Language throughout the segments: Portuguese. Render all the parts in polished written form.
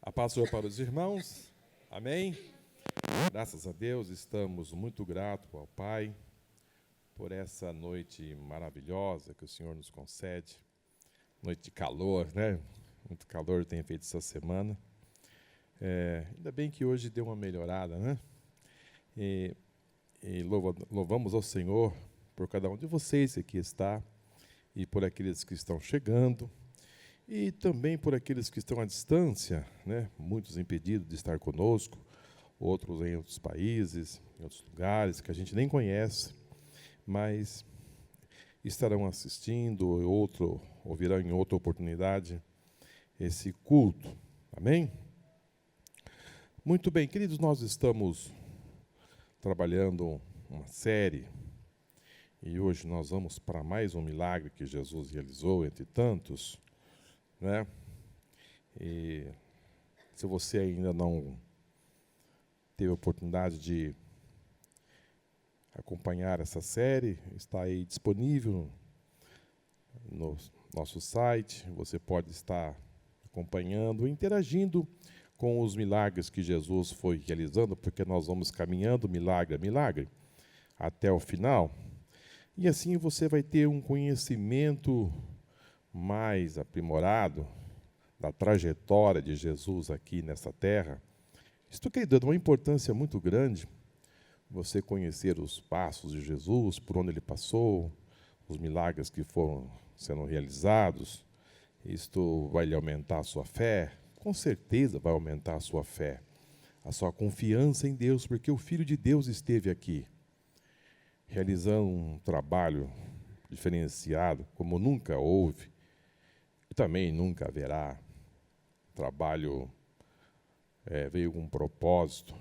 A paz do Senhor para os irmãos. Amém? Graças a Deus, estamos muito gratos ao Pai por essa noite maravilhosa que o Senhor nos concede. Noite de calor, né? Muito calor tem feito essa semana. Ainda bem que hoje deu uma melhorada, né? E louvamos ao Senhor por cada um de vocês que aqui está e por aqueles que estão chegando. E também por aqueles que estão à distância, né? Muitos impedidos de estar conosco, outros em outros países, em outros lugares que a gente nem conhece, mas estarão assistindo, ouvirão em outra oportunidade esse culto. Amém? Muito bem, queridos, nós estamos trabalhando uma série e hoje nós vamos para mais um milagre que Jesus realizou, entre tantos, né? E se você ainda não teve a oportunidade de acompanhar essa série, está aí disponível no nosso site. Você pode estar acompanhando, interagindo com os milagres que Jesus foi realizando, porque nós vamos caminhando milagre a milagre até o final. E assim você vai ter um conhecimento mais aprimorado da trajetória de Jesus aqui nessa terra. Isto que dando uma importância muito grande, você conhecer os passos de Jesus, por onde ele passou, os milagres que foram sendo realizados. Isto vai lhe aumentar a sua fé, com certeza vai aumentar a sua fé, a sua confiança em Deus, porque o Filho de Deus esteve aqui, realizando um trabalho diferenciado, como nunca houve, e também nunca haverá. O trabalho veio com um propósito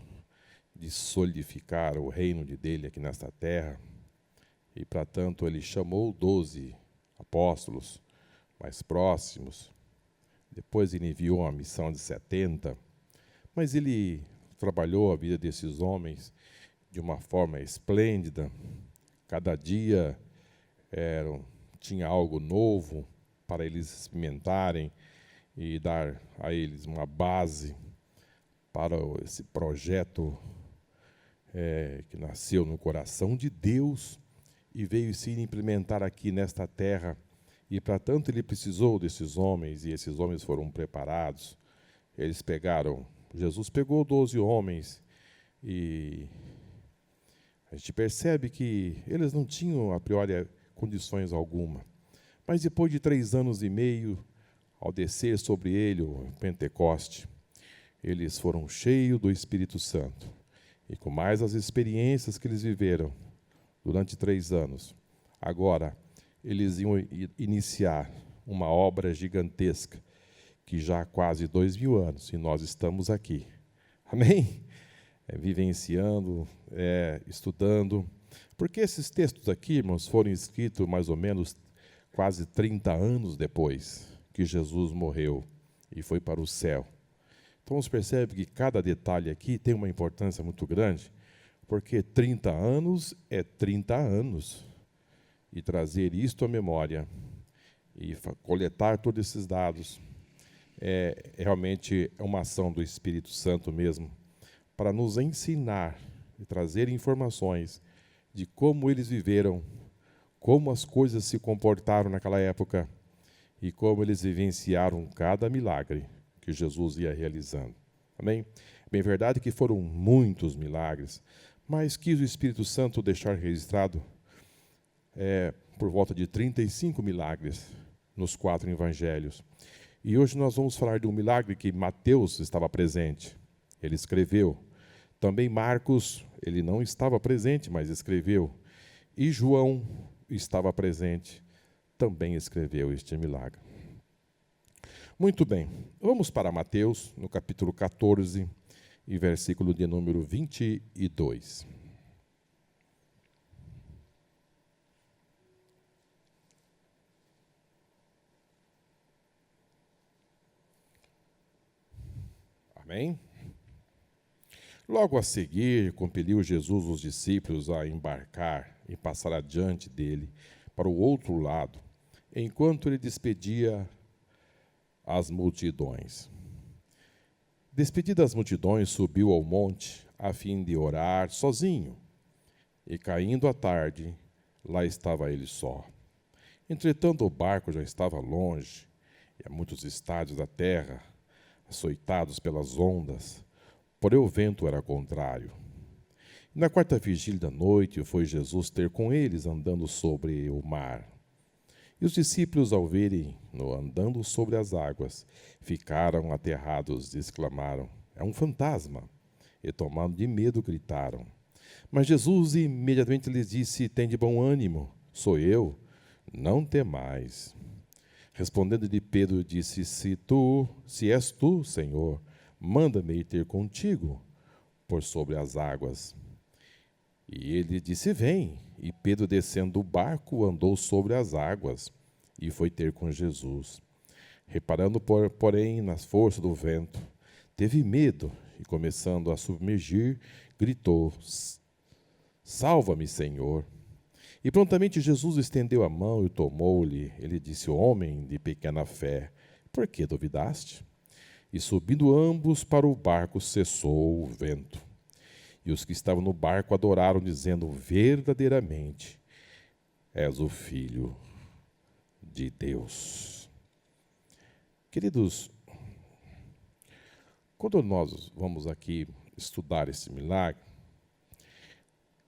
de solidificar o reino dele aqui nesta terra, e, para tanto, ele chamou 12 apóstolos mais próximos, depois ele enviou uma missão de 70, mas ele trabalhou a vida desses homens de uma forma esplêndida. Cada dia tinha algo novo para eles experimentarem e dar a eles uma base para esse projeto que nasceu no coração de Deus e veio se implementar aqui nesta terra. E, para tanto, ele precisou desses homens, e esses homens foram preparados. Jesus pegou 12 homens, e a gente percebe que eles não tinham, a priori, condições alguma. Mas depois de 3 anos e meio, ao descer sobre ele o Pentecoste, eles foram cheios do Espírito Santo. E com mais as experiências que eles viveram durante 3 anos, agora eles iam iniciar uma obra gigantesca, que já há quase 2000 anos, e nós estamos aqui. Amém? Vivenciando, estudando. Porque esses textos aqui, irmãos, foram escritos mais ou menos quase 30 anos depois que Jesus morreu e foi para o céu. Então, você percebe que cada detalhe aqui tem uma importância muito grande, porque 30 anos é 30 anos. E trazer isto à memória e coletar todos esses dados realmente uma ação do Espírito Santo mesmo, para nos ensinar e trazer informações de como eles viveram, como as coisas se comportaram naquela época e como eles vivenciaram cada milagre que Jesus ia realizando. Amém? É bem verdade que foram muitos milagres, mas quis o Espírito Santo deixar registrado por volta de 35 milagres nos 4 evangelhos. E hoje nós vamos falar de um milagre que Mateus estava presente, ele escreveu. Também Marcos, ele não estava presente, mas escreveu. E João estava presente, também escreveu este milagre. Muito bem, vamos para Mateus, no capítulo 14, e versículo de número 22. Amém? Logo a seguir, compeliu Jesus os discípulos a embarcar e passar adiante dele para o outro lado, enquanto ele despedia as multidões. Despedido das multidões, subiu ao monte, a fim de orar sozinho. E caindo a tarde, lá estava ele só. Entretanto, o barco já estava longe, e a muitos estádios da terra, açoitados pelas ondas, porém o vento era contrário. E na quarta vigília da noite, foi Jesus ter com eles, andando sobre o mar. E os discípulos, ao verem-no andando sobre as águas, ficaram aterrados e exclamaram: é um fantasma! E, tomados de medo, gritaram. Mas Jesus imediatamente lhes disse: tende bom ânimo, sou eu, não temais. Respondendo-lhe Pedro, disse: se és tu, Senhor, manda-me ir ter contigo por sobre as águas. E ele disse: vem. E Pedro, descendo do barco, andou sobre as águas e foi ter com Jesus. Reparando, porém, nas forças do vento, teve medo e, começando a submergir, gritou: salva-me, Senhor. E prontamente Jesus estendeu a mão e tomou-lhe. Ele disse: homem de pequena fé, por que duvidaste? E subindo ambos para o barco, cessou o vento. E os que estavam no barco adoraram, dizendo: verdadeiramente és o Filho de Deus. Queridos, quando nós vamos aqui estudar esse milagre,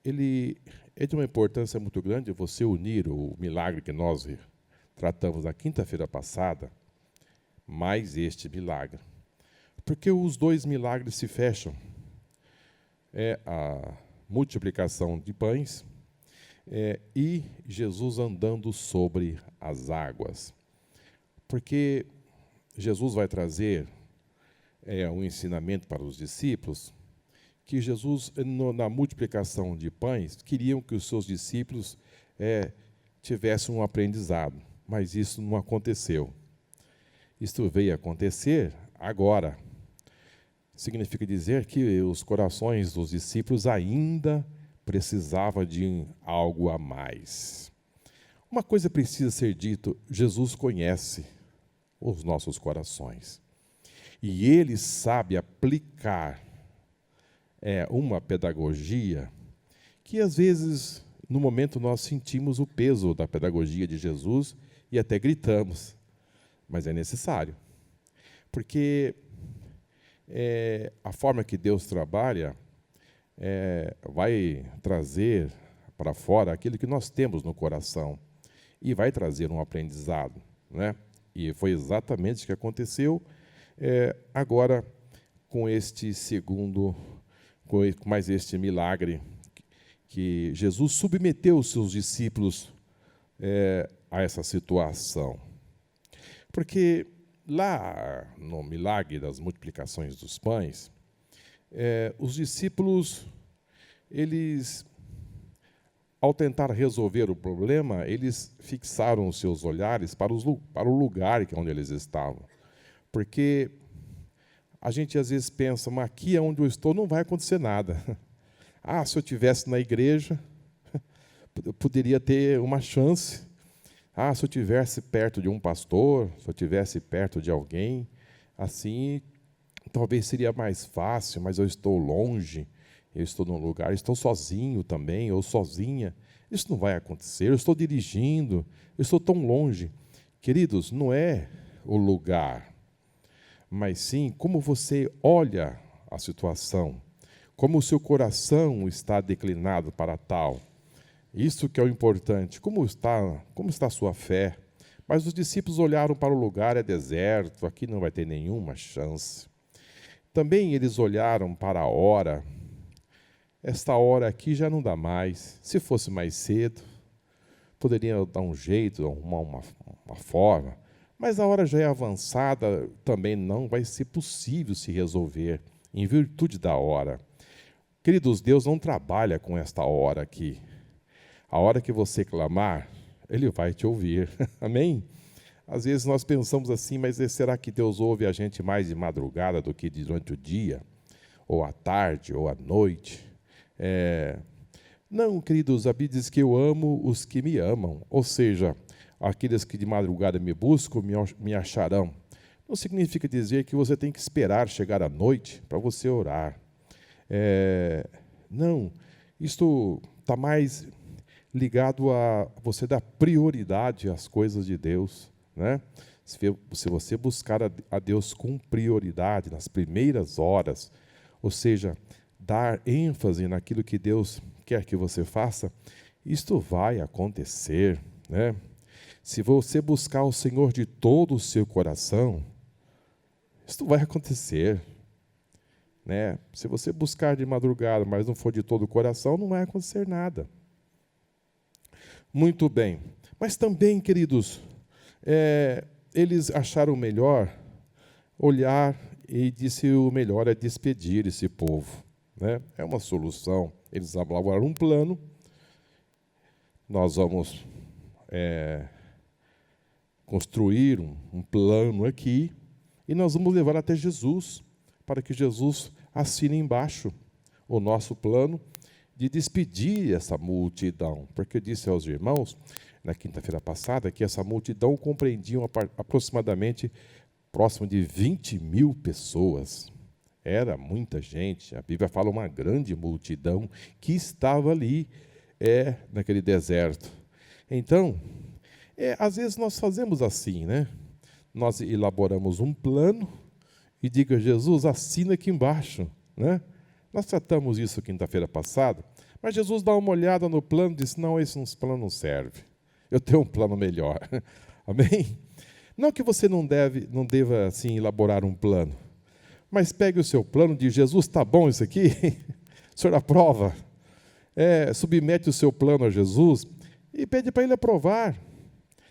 ele é de uma importância muito grande você unir o milagre que nós tratamos na quinta-feira passada, mais este milagre. Porque os dois milagres se fecham. É a multiplicação de pães e Jesus andando sobre as águas. Porque Jesus vai trazer um ensinamento para os discípulos, que Jesus, na multiplicação de pães, queriam que os seus discípulos tivessem um aprendizado, mas isso não aconteceu. Isto veio acontecer agora. Significa dizer que os corações dos discípulos ainda precisavam de algo a mais. Uma coisa precisa ser dito: Jesus conhece os nossos corações. E Ele sabe aplicar uma pedagogia que, às vezes, no momento, nós sentimos o peso da pedagogia de Jesus e até gritamos. Mas é necessário. Porque a forma que Deus trabalha vai trazer para fora aquilo que nós temos no coração e vai trazer um aprendizado, né? E foi exatamente o que aconteceu agora com este segundo, com mais este milagre, que Jesus submeteu os seus discípulos a essa situação. Porque lá no milagre das multiplicações dos pães, os discípulos, eles, ao tentar resolver o problema, eles fixaram os seus olhares para o lugar onde eles estavam. Porque a gente às vezes pensa: mas aqui onde eu estou não vai acontecer nada. Se eu estivesse na igreja, eu poderia ter uma chance. Se eu estivesse perto de um pastor, se eu estivesse perto de alguém, assim, talvez seria mais fácil, mas eu estou longe, eu estou num lugar, estou sozinho também, ou sozinha. Isso não vai acontecer, eu estou dirigindo, eu estou tão longe. Queridos, não é o lugar, mas sim como você olha a situação, como o seu coração está declinado para tal. Isso que é o importante. Como está a sua fé? Mas os discípulos olharam para o lugar: é deserto, aqui não vai ter nenhuma chance. Também eles olharam para a hora. Esta hora aqui já não dá mais. Se fosse mais cedo, poderia dar um jeito, arrumar uma forma. Mas a hora já é avançada, também não vai ser possível se resolver, em virtude da hora. Queridos, Deus não trabalha com esta hora aqui. A hora que você clamar, Ele vai te ouvir. Amém? Às vezes nós pensamos assim: mas será que Deus ouve a gente mais de madrugada do que durante o dia? Ou à tarde, ou à noite? Não, queridos, a Bíblia diz que eu amo os que me amam. Ou seja, aqueles que de madrugada me buscam, me acharão. não significa dizer que você tem que esperar chegar à noite para você orar. Não, isto está mais ligado a você dar prioridade às coisas de Deus, né? Se você buscar a Deus com prioridade nas primeiras horas, ou seja, dar ênfase naquilo que Deus quer que você faça, isto vai acontecer, né? Se você buscar o Senhor de todo o seu coração, isto vai acontecer, né? Se você buscar de madrugada, mas não for de todo o coração, não vai acontecer nada. Muito bem. Mas também, queridos, eles acharam melhor olhar e disse o melhor é despedir esse povo, né? É uma solução. Eles elaboraram um plano. Nós vamos construir um plano aqui e nós vamos levar até Jesus, para que Jesus assine embaixo o nosso plano de despedir essa multidão. Porque eu disse aos irmãos, na quinta-feira passada, que essa multidão compreendia aproximadamente próximo de 20.000 pessoas. Era muita gente. A Bíblia fala uma grande multidão que estava ali, naquele deserto. Então, às vezes nós fazemos assim, né? Nós elaboramos um plano e diga, Jesus, assina aqui embaixo, né? Nós tratamos isso quinta-feira passada, mas Jesus dá uma olhada no plano e diz, não, esse plano não serve. Eu tenho um plano melhor. Amém? Não que você não deva assim, elaborar um plano, mas pegue o seu plano e diz, Jesus, está bom isso aqui? O senhor aprova? Submete o seu plano a Jesus e pede para ele aprovar.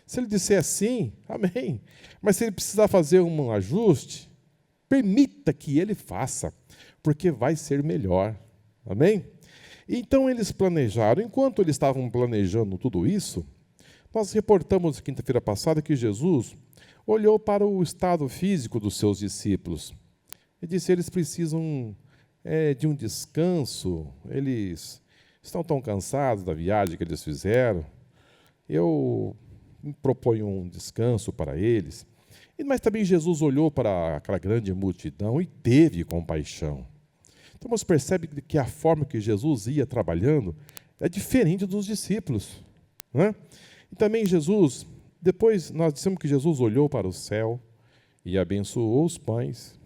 Se ele disser sim, amém. Mas se ele precisar fazer um ajuste, permita que ele faça, porque vai ser melhor. Amém? Então eles planejaram. Enquanto eles estavam planejando tudo isso, nós reportamos quinta-feira passada que Jesus olhou para o estado físico dos seus discípulos e disse, eles precisam de um descanso, eles estão tão cansados da viagem que eles fizeram, eu proponho um descanso para eles. Mas também Jesus olhou para aquela grande multidão e teve compaixão. Então você percebe que a forma que Jesus ia trabalhando é diferente dos discípulos, né? E também Jesus, depois nós dissemos que Jesus olhou para o céu e abençoou os pães,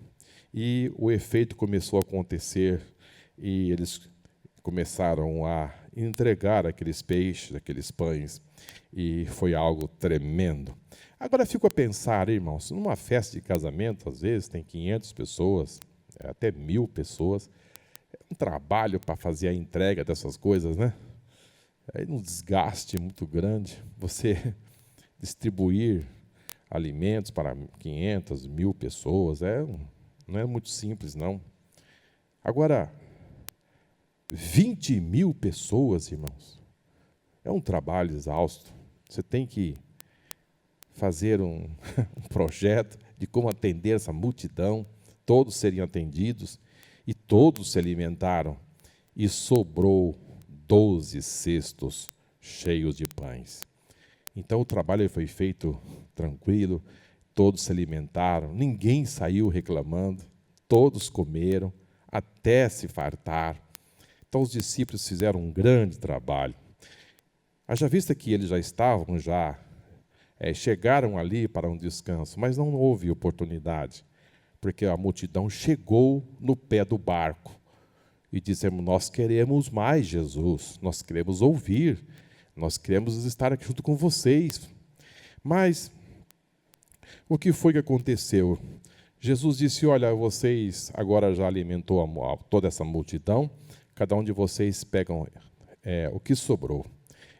e o efeito começou a acontecer, e eles começaram a entregar aqueles peixes, aqueles pães, e foi algo tremendo. Agora fico a pensar, irmãos, numa festa de casamento, às vezes tem 500 pessoas, até 1.000 pessoas, é um trabalho para fazer a entrega dessas coisas, né? É um desgaste muito grande, você distribuir alimentos para 500, 1.000 pessoas, não é muito simples, não. Agora, 20.000 pessoas, irmãos, é um trabalho exausto. Você tem que fazer um projeto de como atender essa multidão, todos seriam atendidos, e todos se alimentaram, e sobrou 12 cestos cheios de pães. Então o trabalho foi feito tranquilo, todos se alimentaram, ninguém saiu reclamando, todos comeram até se fartar. Então os discípulos fizeram um grande trabalho. Haja vista que eles já estavam, chegaram ali para um descanso, mas não houve oportunidade, porque a multidão chegou no pé do barco e dissemos, nós queremos mais, Jesus, nós queremos ouvir, nós queremos estar aqui junto com vocês. Mas o que foi que aconteceu? Jesus disse, olha, vocês agora já alimentou toda essa multidão, cada um de vocês pegam o que sobrou.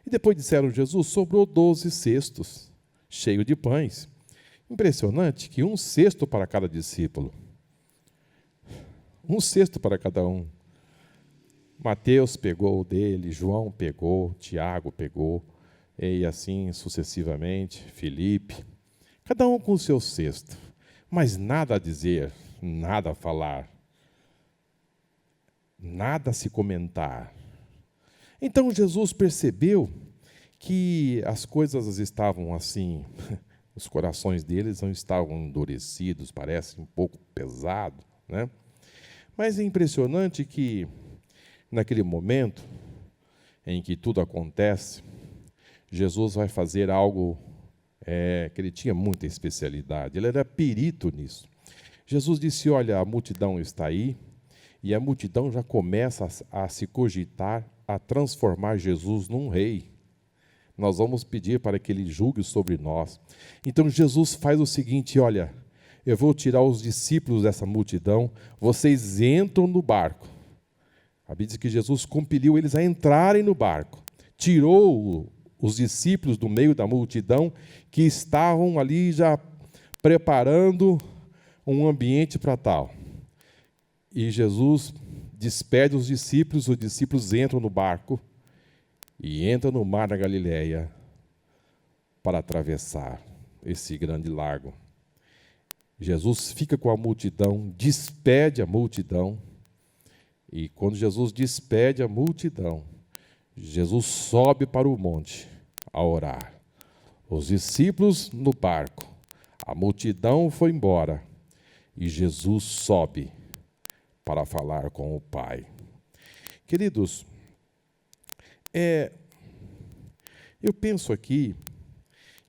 E depois disseram, Jesus, sobrou 12 cestos, cheio de pães. Impressionante que 1 cesto para cada discípulo. 1 cesto para cada um. Mateus pegou o dele, João pegou, Tiago pegou, e assim sucessivamente, Filipe. Cada um com o seu cesto. Mas nada a dizer, nada a falar, nada a se comentar. Então Jesus percebeu que as coisas estavam assim, Os corações deles não estavam endurecidos, parece um pouco pesado, né? Mas é impressionante que, naquele momento em que tudo acontece, Jesus vai fazer algo que ele tinha muita especialidade, ele era perito nisso. Jesus disse: olha, a multidão está aí, e a multidão já começa a se cogitar, a transformar Jesus num rei. Nós vamos pedir para que ele julgue sobre nós. Então Jesus faz o seguinte: olha, eu vou tirar os discípulos dessa multidão, vocês entram no barco. A Bíblia diz que Jesus compeliu eles a entrarem no barco, tirou os discípulos do meio da multidão que estavam ali já preparando um ambiente para tal. E Jesus despede os discípulos entram no barco e entram no mar da Galileia para atravessar esse grande lago. Jesus fica com a multidão, despede a multidão, e quando Jesus despede a multidão, Jesus sobe para o monte a orar. Os discípulos no barco, a multidão foi embora, e Jesus sobe para falar com o Pai. Queridos, eu penso aqui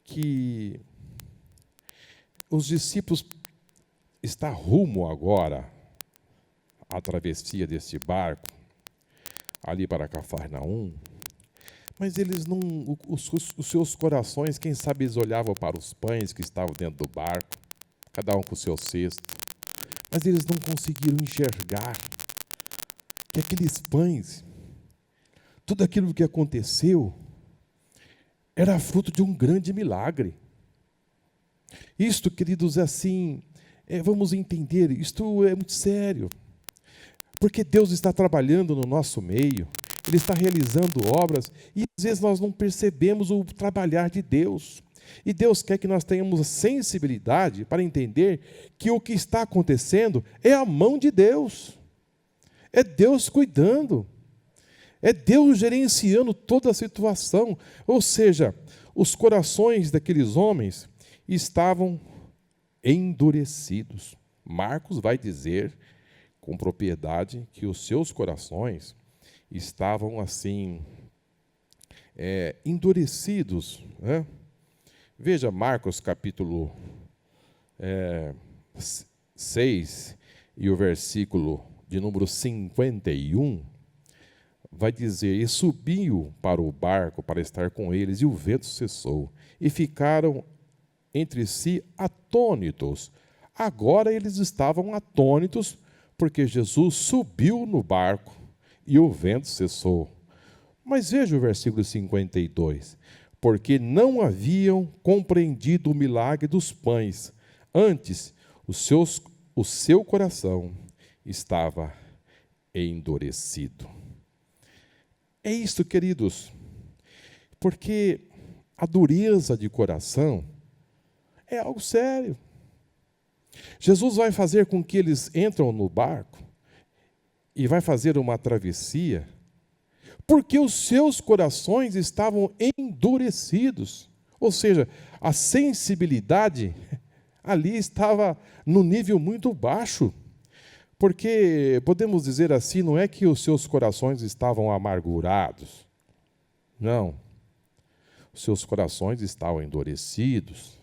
que os discípulos estão rumo agora à travessia deste barco, ali para Cafarnaum, mas eles não, os seus corações, quem sabe eles olhavam para os pães que estavam dentro do barco, cada um com o seu cesto, mas eles não conseguiram enxergar que aqueles pães, tudo aquilo que aconteceu, era fruto de um grande milagre. Isto, queridos, assim, vamos entender, isto é muito sério, porque Deus está trabalhando no nosso meio, Ele está realizando obras, e às vezes nós não percebemos o trabalhar de Deus. E Deus quer que nós tenhamos a sensibilidade para entender que o que está acontecendo é a mão de Deus. É Deus cuidando. É Deus gerenciando toda a situação. Ou seja, os corações daqueles homens estavam endurecidos. Marcos vai dizer com propriedade que os seus corações estavam assim, endurecidos, né? Veja Marcos capítulo 6 e o versículo de número 51, vai dizer: e subiu para o barco para estar com eles, e o vento cessou, e ficaram entre si atônitos. Agora eles estavam atônitos, porque Jesus subiu no barco e o vento cessou. Mas veja o versículo 52. Porque não haviam compreendido o milagre dos pães, antes o seu coração estava endurecido. É isto, queridos, porque a dureza de coração é algo sério. Jesus vai fazer com que eles entram no barco e vai fazer uma travessia, porque os seus corações estavam endurecidos. Ou seja, a sensibilidade ali estava no nível muito baixo. Porque, podemos dizer assim, não é que os seus corações estavam amargurados. Não. Os seus corações estavam endurecidos.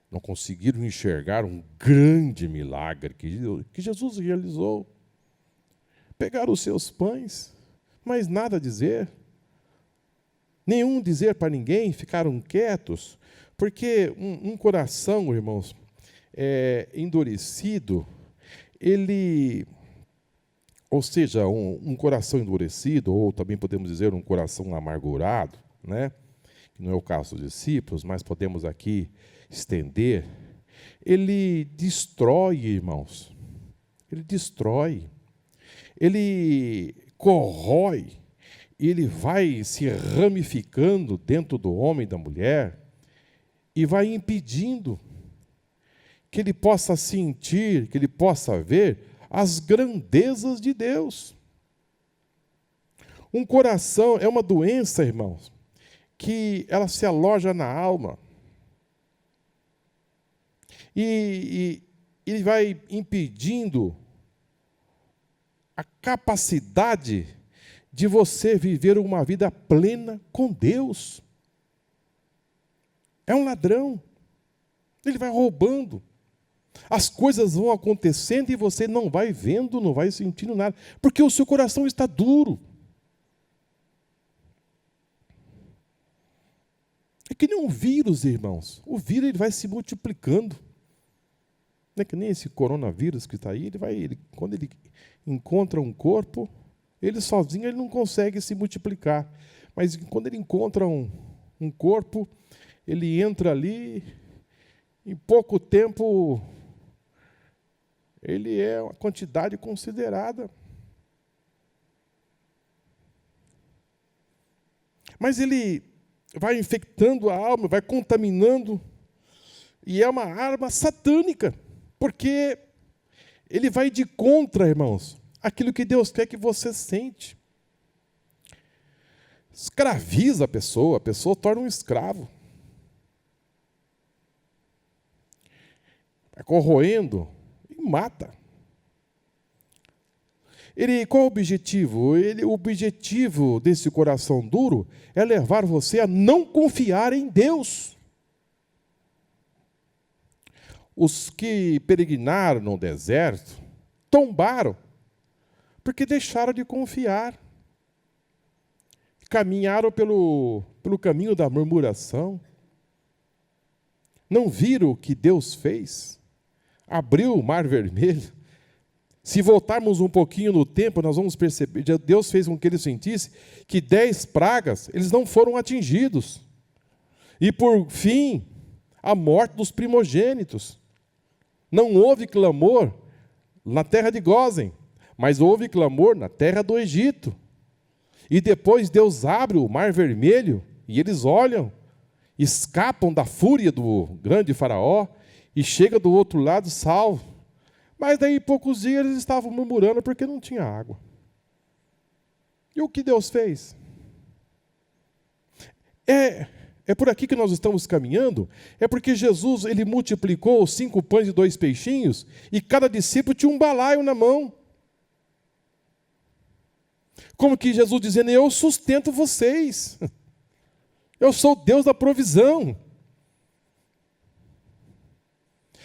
Não conseguiram enxergar um grande milagre que Jesus realizou. Pegaram os seus pães, mas nada a dizer. Nenhum dizer para ninguém, ficaram quietos. Porque um coração, irmãos, endurecido, ou seja, um coração endurecido, ou também podemos dizer um coração amargurado, né? Que não é o caso dos discípulos, mas podemos aqui estender, ele destrói, irmãos. Ele destrói. Ele corrói. Ele vai se ramificando dentro do homem e da mulher e vai impedindo que ele possa sentir, que ele possa ver as grandezas de Deus. Um coração é uma doença, irmãos, que ela se aloja na alma. e ele vai impedindo a capacidade de você viver uma vida plena com Deus. É um ladrão. Ele vai roubando. As coisas vão acontecendo e você não vai vendo, não vai sentindo nada, porque o seu coração está duro. É que nem um vírus, irmãos. O vírus ele vai se multiplicando. Não é que nem esse coronavírus que está aí, quando ele encontra um corpo, ele sozinho ele não consegue se multiplicar. Mas quando ele encontra um corpo, ele entra ali, em pouco tempo, ele é uma quantidade considerada. Mas ele vai infectando a alma, vai contaminando, e é uma arma satânica, porque ele vai de contra, irmãos, aquilo que Deus quer que você sente. Escraviza a pessoa torna um escravo. Vai corroendo e mata. Qual é o objetivo? O objetivo desse coração duro é levar você a não confiar em Deus. Os que peregrinaram no deserto tombaram, porque deixaram de confiar. Caminharam pelo caminho da murmuração. Não viram o que Deus fez. Abriu o Mar Vermelho. Se voltarmos um pouquinho no tempo, nós vamos perceber, Deus fez com que eles sentissem que 10 pragas, eles não foram atingidos. E por fim, a morte dos primogênitos. Não houve clamor na terra de Gósen, mas houve clamor na terra do Egito. E depois Deus abre o Mar Vermelho, e eles olham, escapam da fúria do grande faraó, e chega do outro lado salvo. Mas daí, poucos dias, eles estavam murmurando porque não tinha água. E o que Deus fez? É por aqui que nós estamos caminhando? É porque Jesus ele multiplicou os 5 pães e 2 peixinhos, e cada discípulo tinha um balaio na mão. Como que Jesus dizendo, eu sustento vocês. Eu sou o Deus da provisão.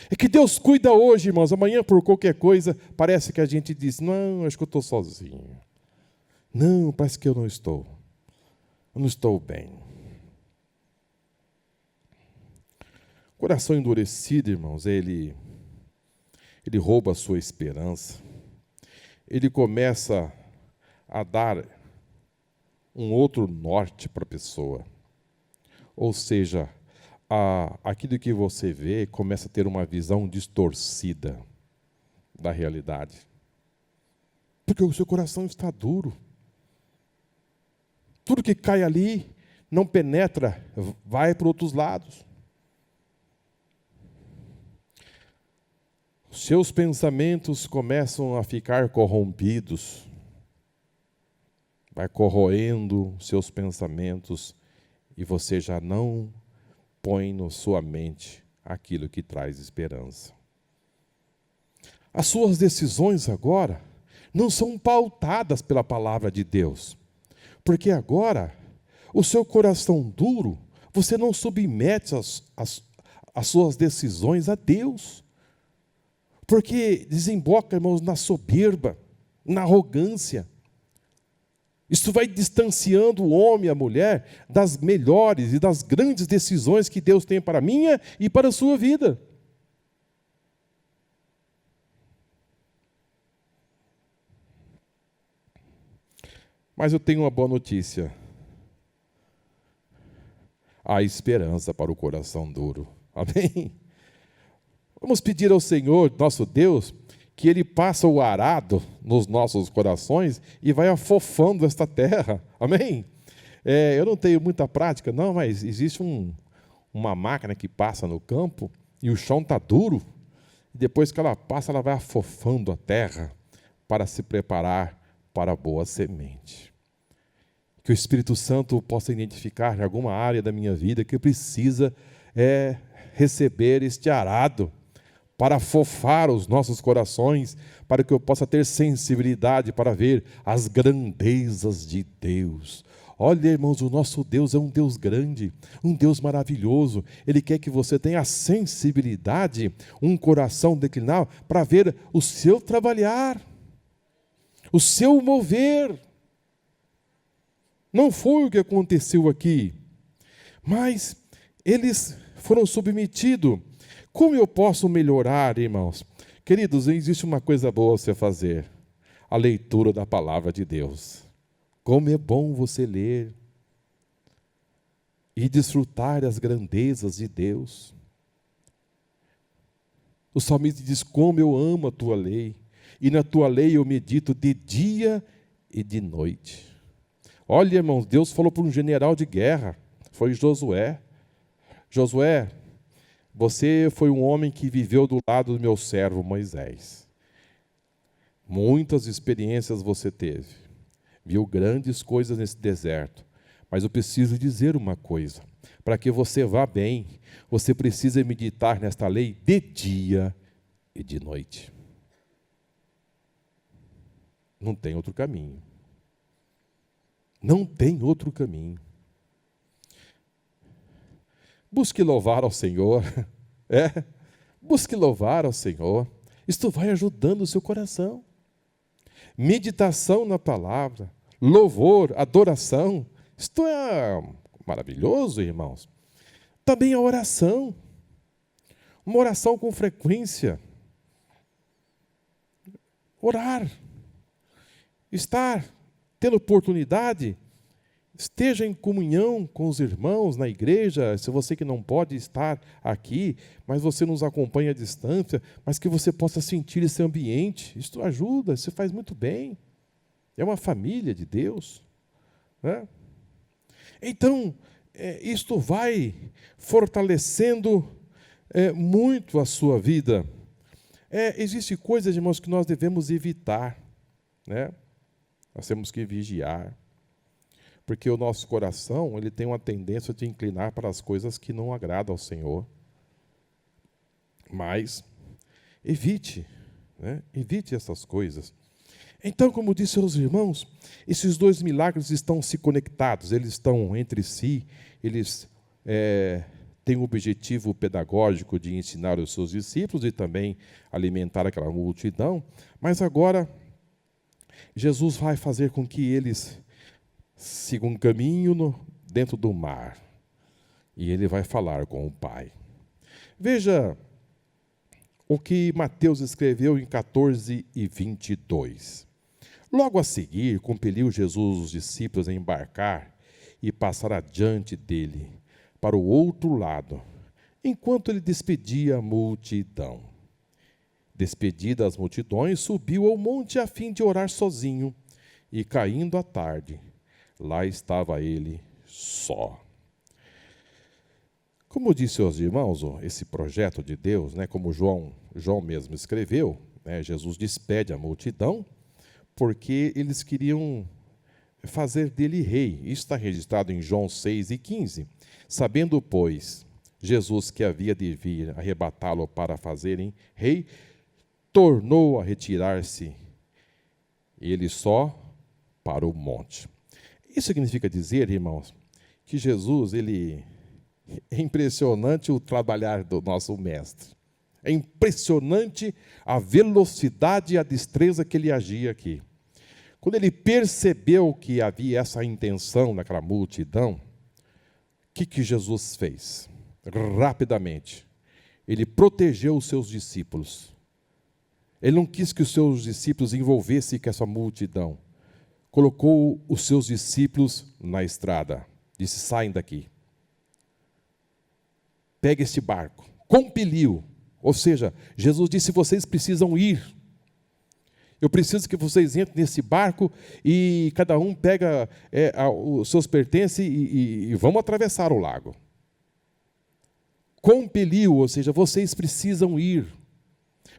É que Deus cuida hoje, irmãos. Amanhã, por qualquer coisa, parece que a gente diz, não, acho que eu estou sozinho. Não, parece que eu não estou. Eu não estou bem. O coração endurecido, irmãos, ele rouba a sua esperança. Ele começa a dar um outro norte para a pessoa. Ou seja, aquilo que você vê começa a ter uma visão distorcida da realidade. Porque o seu coração está duro. Tudo que cai ali não penetra, vai para outros lados. Seus pensamentos começam a ficar corrompidos. Vai corroendo seus pensamentos e você já não põe na sua mente aquilo que traz esperança. As suas decisões agora não são pautadas pela palavra de Deus, porque agora o seu coração duro, você não submete as suas decisões a Deus, porque desemboca, irmãos, na soberba, na arrogância. Isso vai distanciando o homem e a mulher das melhores e das grandes decisões que Deus tem para a minha e para a sua vida. Mas eu tenho uma boa notícia. Há esperança para o coração duro. Amém? Vamos pedir ao Senhor, nosso Deus, que Ele passa o arado nos nossos corações e vai afofando esta terra. Amém? Eu não tenho muita prática, não, mas existe uma máquina que passa no campo e o chão está duro. E depois que ela passa, ela vai afofando a terra para se preparar para a boa semente. Que o Espírito Santo possa identificar alguma área da minha vida que precisa receber este arado para afofar os nossos corações, para que eu possa ter sensibilidade para ver as grandezas de Deus. Olha, irmãos, o nosso Deus é um Deus grande, um Deus maravilhoso. Ele quer que você tenha a sensibilidade, um coração declinado, para ver o seu trabalhar, o seu mover. Não foi o que aconteceu aqui, mas eles foram submetidos. Como eu posso melhorar, irmãos? Queridos, existe uma coisa boa a você fazer: a leitura da palavra de Deus. Como é bom você ler e desfrutar das grandezas de Deus. O salmista diz: como eu amo a tua lei, e na tua lei eu medito de dia e de noite. Olha, irmãos, Deus falou para um general de guerra, foi Josué. Josué, você foi um homem que viveu do lado do meu servo Moisés. Muitas experiências você teve, viu grandes coisas nesse deserto, mas eu preciso dizer uma coisa: para que você vá bem, você precisa meditar nesta lei de dia e de noite. Não tem outro caminho. Não tem outro caminho. Busque louvar ao Senhor. Busque louvar ao Senhor. Isto vai ajudando o seu coração. Meditação na palavra, louvor, adoração. Isto é maravilhoso, irmãos. Também a oração. Uma oração com frequência. Orar. Estar tendo oportunidade. Esteja em comunhão com os irmãos na igreja, se você que não pode estar aqui, mas você nos acompanha à distância, mas que você possa sentir esse ambiente. Isso ajuda, isso faz muito bem. É uma família de Deus, né? Então, isto vai fortalecendo muito a sua vida. Existem coisas, irmãos, que nós devemos evitar, né? Nós temos que vigiar. Porque o nosso coração, ele tem uma tendência de inclinar para as coisas que não agradam ao Senhor. Mas evite, né? Evite essas coisas. Então, como disse aos irmãos, esses dois milagres estão se conectados, eles estão entre si, eles têm o objetivo pedagógico de ensinar os seus discípulos e também alimentar aquela multidão, mas agora Jesus vai fazer com que eles siga um caminho dentro do mar. E ele vai falar com o Pai. Veja o que Mateus escreveu em 14:22. Logo a seguir, compeliu Jesus os discípulos a embarcar e passar adiante dele, para o outro lado, enquanto ele despedia a multidão. Despedidas as multidões, subiu ao monte a fim de orar sozinho, e caindo a tarde, lá estava ele só. Como disse aos irmãos, esse projeto de Deus, né, como João mesmo escreveu, né, Jesus despede a multidão porque eles queriam fazer dele rei. Isso está registrado em João 6:15. Sabendo, pois, Jesus que havia de vir arrebatá-lo para fazerem rei, tornou a retirar-se, ele só, para o monte. Isso significa dizer, irmãos, que Jesus, é impressionante o trabalhar do nosso mestre. É impressionante a velocidade e a destreza que ele agia aqui. Quando ele percebeu que havia essa intenção naquela multidão, o que Jesus fez? Rapidamente, ele protegeu os seus discípulos. Ele não quis que os seus discípulos envolvessem com essa multidão. Colocou os seus discípulos na estrada. Disse: saem daqui. Pega este barco. Compeliu. Ou seja, Jesus disse: vocês precisam ir. Eu preciso que vocês entrem nesse barco e cada um pega os seus pertences e vamos atravessar o lago. Compeliu, ou seja, vocês precisam ir.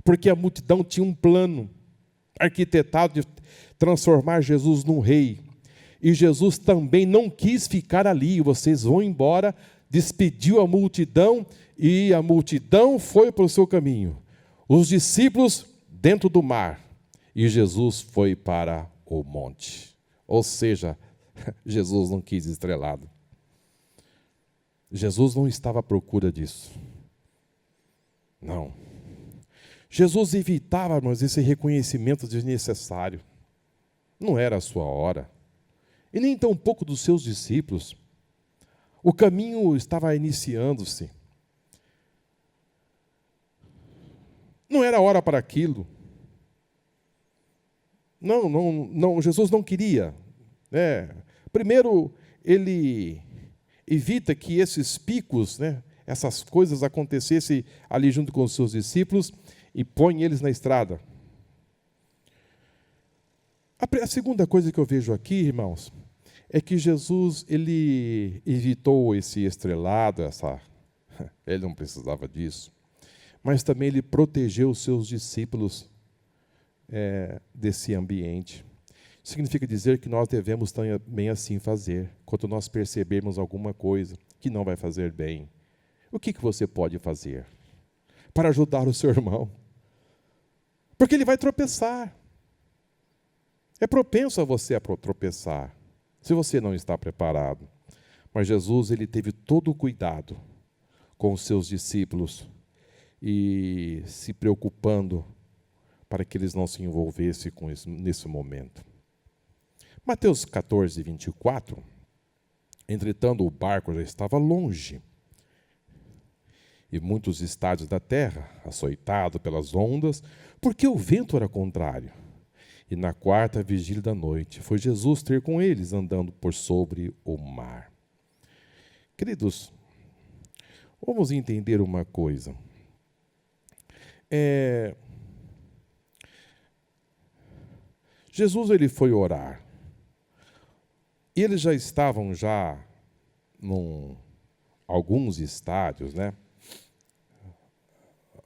Porque a multidão tinha um plano arquitetado de transformar Jesus num rei. E Jesus também não quis ficar ali. Vocês vão embora, despediu a multidão e a multidão foi para o seu caminho. os discípulos dentro do mar, e Jesus foi para o monte. Ou seja, Jesus não quis estrelado. Jesus não estava à procura disso. Não. Jesus evitava, irmãos, esse reconhecimento desnecessário. Não era a sua hora. E nem tampouco dos seus discípulos. O caminho estava iniciando-se. Não era hora para aquilo. Não, Jesus não queria. Primeiro, ele evita que esses picos, essas coisas acontecessem ali junto com os seus discípulos e põe eles na estrada. A segunda coisa que eu vejo aqui, irmãos, é que Jesus, ele evitou esse estrelado, ele não precisava disso, mas também ele protegeu os seus discípulos desse ambiente. Significa dizer que nós devemos também assim fazer, quando nós percebermos alguma coisa que não vai fazer bem. O que você pode fazer para ajudar o seu irmão? Porque ele vai tropeçar. É propenso a você tropeçar, se você não está preparado. Mas Jesus, ele teve todo o cuidado com os seus discípulos e se preocupando para que eles não se envolvessem com isso nesse momento. Mateus 14, 24, entretanto o barco já estava longe, e muitos estádios da terra, açoitado pelas ondas, porque o vento era contrário. E na quarta vigília da noite, foi Jesus ter com eles, andando por sobre o mar. Queridos, vamos entender uma coisa. Jesus, ele foi orar. E eles já estavam alguns estádios,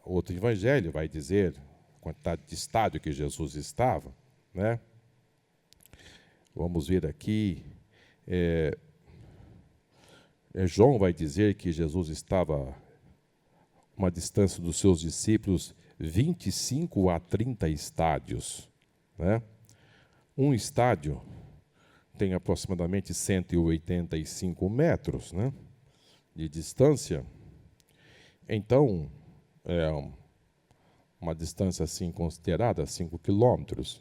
Outro evangelho vai dizer a quantidade de estádio que Jesus estava, Vamos ver aqui. João vai dizer que Jesus estava a uma distância dos seus discípulos 25 a 30 estádios. Um estádio tem aproximadamente 185 metros de distância. Então, é uma distância assim considerada 5 quilômetros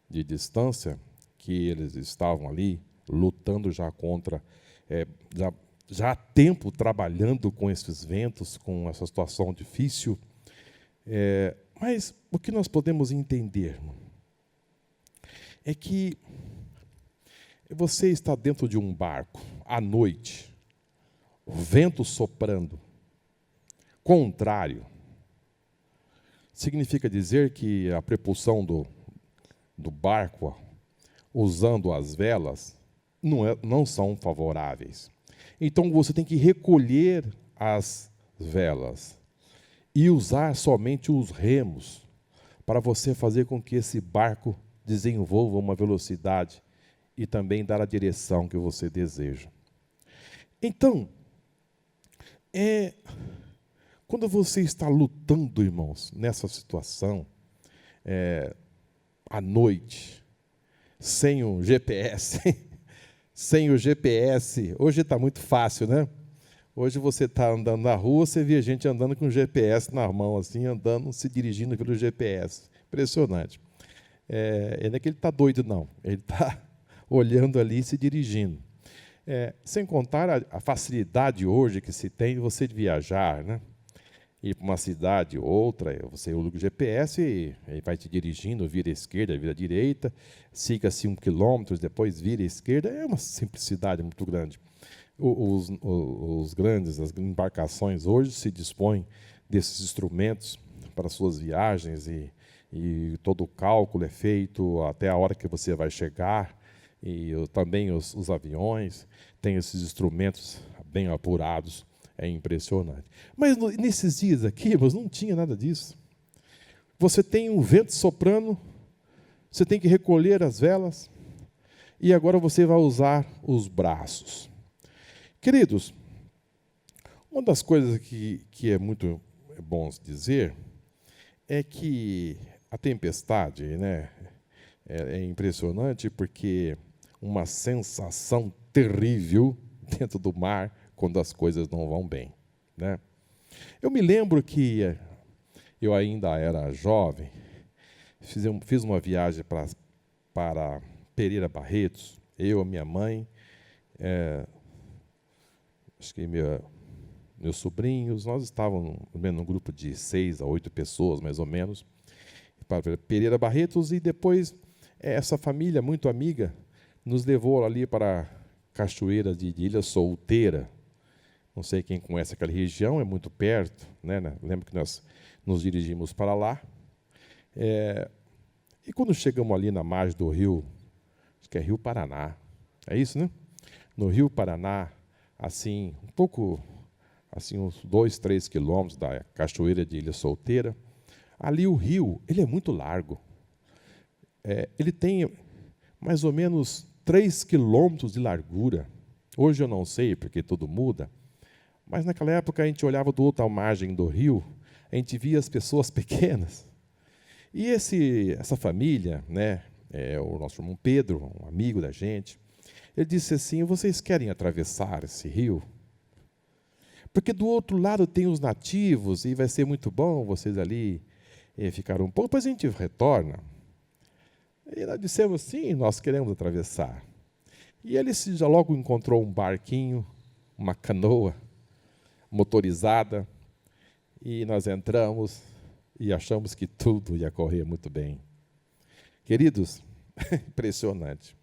de distância, que eles estavam ali lutando já contra, já há tempo trabalhando com esses ventos, com essa situação difícil. Mas o que nós podemos entender é que você está dentro de um barco, à noite, o vento soprando, contrário. Significa dizer que a propulsão do barco, usando as velas, não são favoráveis. Então você tem que recolher as velas e usar somente os remos para você fazer com que esse barco desenvolva uma velocidade e também dar a direção que você deseja. Então, quando você está lutando, irmãos, nessa situação, à noite, sem o GPS, hoje está muito fácil, Hoje você está andando na rua, você vê gente andando com o GPS na mão, assim, andando, se dirigindo pelo GPS. Impressionante. Não é que ele está doido, não. Ele está olhando ali e se dirigindo. Sem contar a facilidade hoje que se tem de você viajar, ir para uma cidade ou outra, você usa o GPS e ele vai te dirigindo, vira à esquerda, vira à direita, siga 5 quilômetros, depois vira à esquerda. É uma simplicidade muito grande. As embarcações hoje se dispõem desses instrumentos para suas viagens e todo o cálculo é feito até a hora que você vai chegar. E também os aviões têm esses instrumentos bem apurados. É impressionante. Mas nesses dias aqui, não tinha nada disso. Você tem um vento soprando, você tem que recolher as velas, e agora você vai usar os braços. Queridos, uma das coisas que é muito bom dizer é que a tempestade, né, é impressionante porque uma sensação terrível dentro do mar quando as coisas não vão bem, né? Eu me lembro que eu ainda era jovem, fiz uma viagem para Pereira Barretos, eu, a minha mãe, acho que meus sobrinhos, nós estávamos num grupo de 6 a 8 pessoas, mais ou menos, para Pereira Barretos, e depois essa família muito amiga nos levou ali para a cachoeira de Ilha Solteira. Não sei quem conhece aquela região, é muito perto, né? Lembro que nós nos dirigimos para lá. E quando chegamos ali na margem do rio, acho que é Rio Paraná, é isso, né? No Rio Paraná, assim, um pouco, assim, uns 2, 3 quilômetros da cachoeira de Ilha Solteira, ali o rio, ele é muito largo. Ele tem mais ou menos 3 quilômetros de largura. Hoje eu não sei, porque tudo muda, mas naquela época a gente olhava do outra margem do rio, a gente via as pessoas pequenas. E essa família, né, o nosso irmão Pedro, um amigo da gente, ele disse assim: vocês querem atravessar esse rio? Porque do outro lado tem os nativos e vai ser muito bom vocês ali ficaram um pouco, depois a gente retorna. E nós dissemos: sim, nós queremos atravessar. E ele já logo encontrou um barquinho, uma canoa motorizada, e nós entramos e achamos que tudo ia correr muito bem. Queridos, impressionante.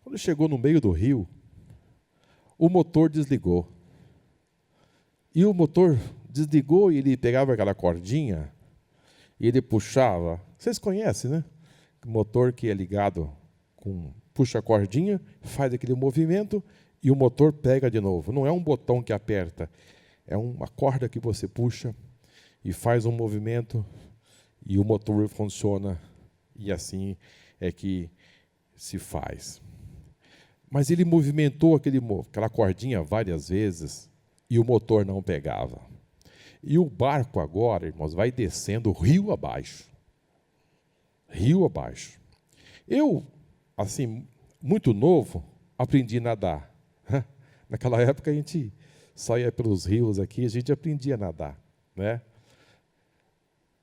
Quando chegou no meio do rio, o motor desligou. E o motor desligou e ele pegava aquela cordinha e ele puxava. Vocês conhecem, né? O motor que é ligado puxa a cordinha, faz aquele movimento e o motor pega de novo. Não é um botão que aperta, é uma corda que você puxa e faz um movimento e o motor funciona, e assim é que se faz. Mas ele movimentou aquela cordinha várias vezes e o motor não pegava. E o barco agora, irmãos, vai descendo rio abaixo. Rio abaixo. Eu, assim, muito novo, aprendi a nadar. Naquela época a gente só ia pelos rios aqui, a gente aprendia a nadar, né?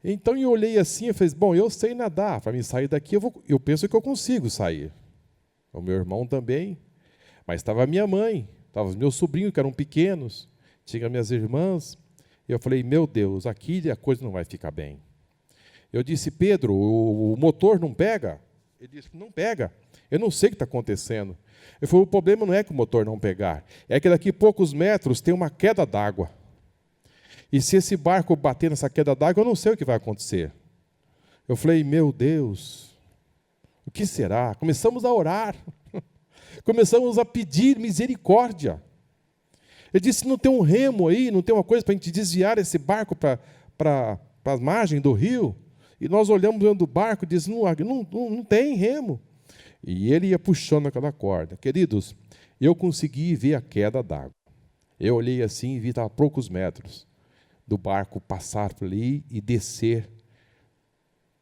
Então eu olhei assim e falei: bom, eu sei nadar, para mim sair daqui eu penso que eu consigo sair. O meu irmão também, mas estava a minha mãe, estavam os meus sobrinhos que eram pequenos, tinha minhas irmãs. Eu falei: meu Deus, aqui a coisa não vai ficar bem. Eu disse: Pedro, o motor não pega? Ele disse: não pega. Eu não sei o que está acontecendo. Eu falei: o problema não é que o motor não pegar, é que daqui a poucos metros tem uma queda d'água. E se esse barco bater nessa queda d'água, eu não sei o que vai acontecer. Eu falei: meu Deus, o que será? Começamos a orar. Começamos a pedir misericórdia. Ele disse: não tem um remo aí, não tem uma coisa para a gente desviar esse barco para a margem do rio? E nós olhamos dentro do barco e disse: não tem remo. E ele ia puxando aquela corda. Queridos, eu consegui ver a queda d'água. Eu olhei assim e vi que estava a poucos metros do barco passar por ali e descer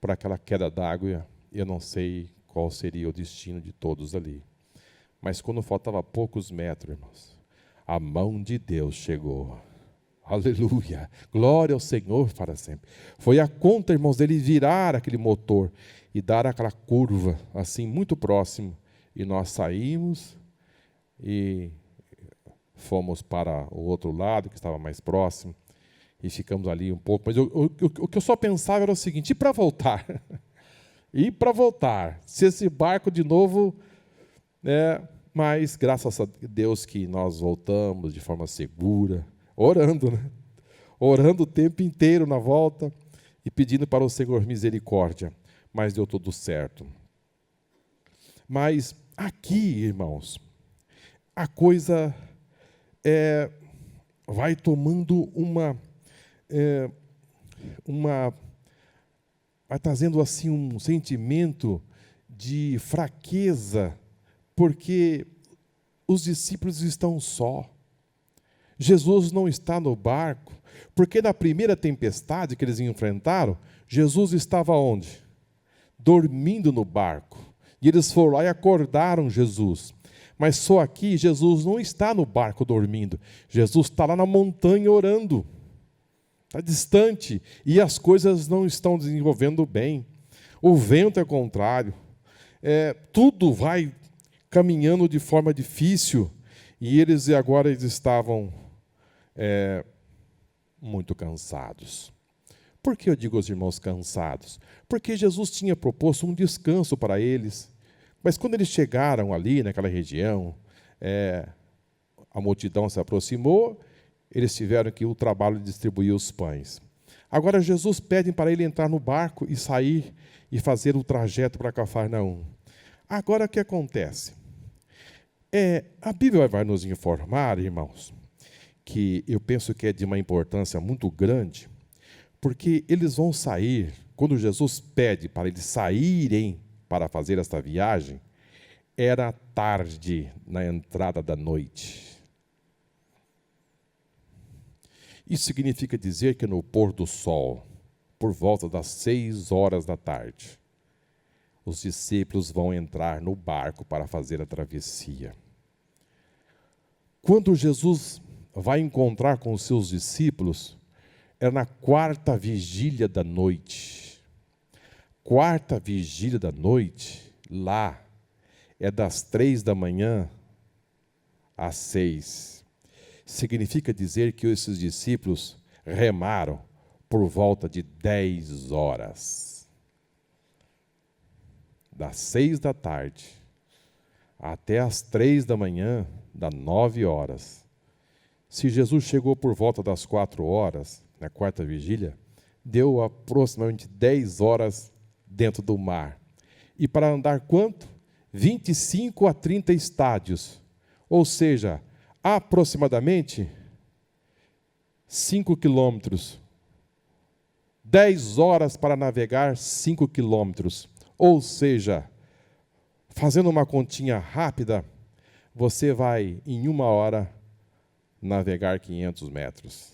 por aquela queda d'água. Eu não sei qual seria o destino de todos ali. Mas quando faltava poucos metros, irmãos, a mão de Deus chegou. Aleluia! Glória ao Senhor para sempre. Foi a conta, irmãos, dele virar aquele motor e dar aquela curva, assim, muito próximo. E nós saímos e fomos para o outro lado, que estava mais próximo, e ficamos ali um pouco. Mas o que eu só pensava era o seguinte: e para voltar? E para voltar? Se esse barco de novo... Mas, graças a Deus que nós voltamos de forma segura, orando, né? Orando o tempo inteiro na volta e pedindo para o Senhor misericórdia. Mas deu tudo certo. Mas aqui, irmãos, a coisa vai tomando vai trazendo assim um sentimento de fraqueza, porque os discípulos estão só. Jesus não está no barco, porque na primeira tempestade que eles enfrentaram, Jesus estava onde? Dormindo no barco. E eles foram lá e acordaram Jesus. Mas só aqui, Jesus não está no barco dormindo. Jesus está lá na montanha orando. Está distante. E as coisas não estão desenvolvendo bem. O vento é contrário. Tudo vai caminhando de forma difícil. E agora eles estavam muito cansados. Por que eu digo aos irmãos cansados? Porque Jesus tinha proposto um descanso para eles. Mas quando eles chegaram ali, naquela região, a multidão se aproximou, eles tiveram que o trabalho de distribuir os pães. Agora Jesus pede para ele entrar no barco e sair e fazer o trajeto para Cafarnaum. Agora o que acontece? A Bíblia vai nos informar, irmãos, que eu penso que é de uma importância muito grande, porque eles vão sair, quando Jesus pede para eles saírem para fazer esta viagem, era tarde na entrada da noite. Isso significa dizer que no pôr do sol, por volta das 6 horas da tarde, os discípulos vão entrar no barco para fazer a travessia. Quando Jesus vai encontrar com os seus discípulos, era na 4ª vigília da noite. 4ª vigília da noite, lá, é das 3 da manhã às 6. Significa dizer que esses discípulos remaram por volta de 10 horas. Das 6 da tarde até às 3 da manhã, dá 9 horas. Se Jesus chegou por volta das 4 horas, na 4ª vigília, deu aproximadamente 10 horas dentro do mar. E para andar quanto? 25 a 30 estádios. Ou seja, aproximadamente 5 quilômetros. 10 horas para navegar 5 quilômetros. Ou seja, fazendo uma continha rápida, você vai, em 1 hora, navegar 500 metros.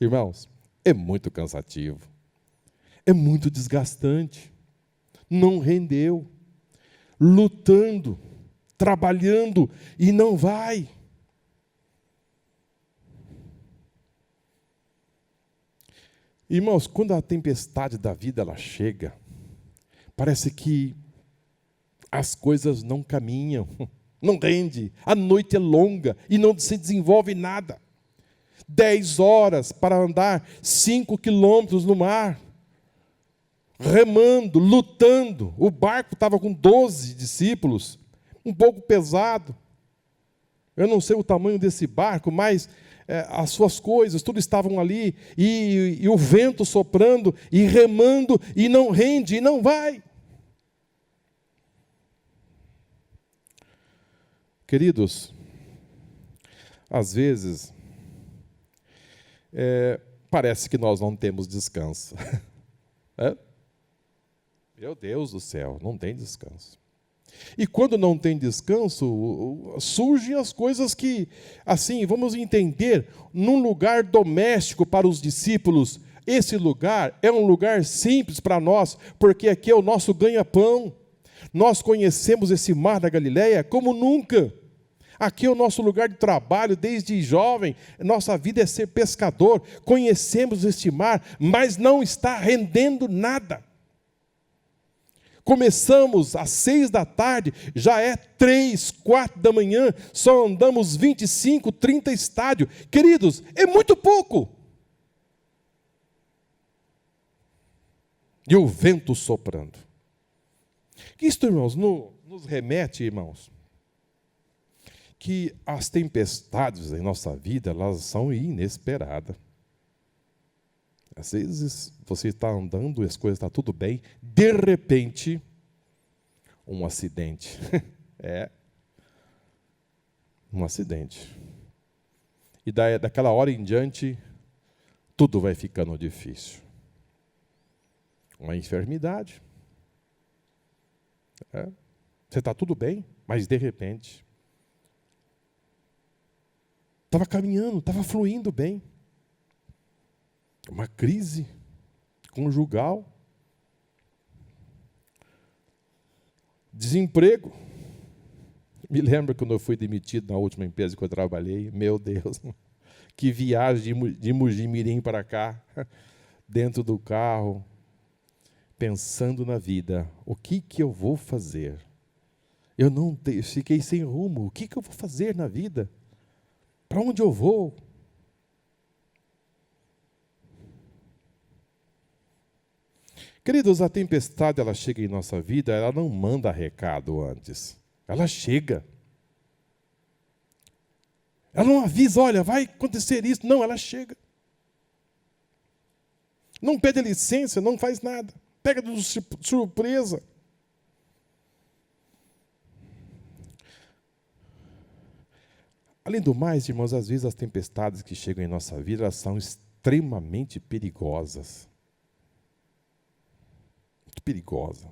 Irmãos, é muito cansativo. É muito desgastante. Não rendeu. Lutando, trabalhando, e não vai. Irmãos, quando a tempestade da vida ela chega, parece que as coisas não caminham, não rende, a noite é longa e não se desenvolve nada. 10 horas para andar 5 quilômetros no mar, remando, lutando. O barco estava com 12 discípulos, um pouco pesado. Eu não sei o tamanho desse barco, mas as suas coisas, tudo estavam ali, e o vento soprando, e remando, e não rende, e não vai. Queridos, às vezes, parece que nós não temos descanso. Meu Deus do céu, não tem descanso. E quando não tem descanso, surgem as coisas que, assim, vamos entender, num lugar doméstico para os discípulos, esse lugar é um lugar simples para nós, porque aqui é o nosso ganha-pão. Nós conhecemos esse mar da Galileia como nunca. Aqui é o nosso lugar de trabalho, desde jovem, nossa vida é ser pescador, conhecemos este mar, mas não está rendendo nada. Começamos às 6 da tarde, já é 3, 4 da manhã, só andamos 25, 30 estádios. Queridos, é muito pouco. E o vento soprando. Isto, irmãos, nos remete, irmãos, que as tempestades em nossa vida, elas são inesperadas. Às vezes, você está andando e as coisas estão tudo bem, de repente, um acidente. Um acidente. E daquela hora em diante, tudo vai ficando difícil. Uma enfermidade. Você está tudo bem, mas de repente, Estava caminhando, estava fluindo bem. Uma crise conjugal. Desemprego. Me lembro quando eu fui demitido na última empresa que eu trabalhei. Meu Deus, que viagem de Mogi-mirim para cá, dentro do carro, pensando na vida. O que eu vou fazer? Eu fiquei sem rumo. O que eu vou fazer na vida? Para onde eu vou? Queridos, a tempestade, ela chega em nossa vida, ela não manda recado antes. Ela chega. Ela não avisa, olha, vai acontecer isso. Não, ela chega. Não pede licença, não faz nada. Pega de surpresa. Além do mais, irmãos, às vezes as tempestades que chegam em nossa vida, elas são extremamente perigosas. Muito perigosas.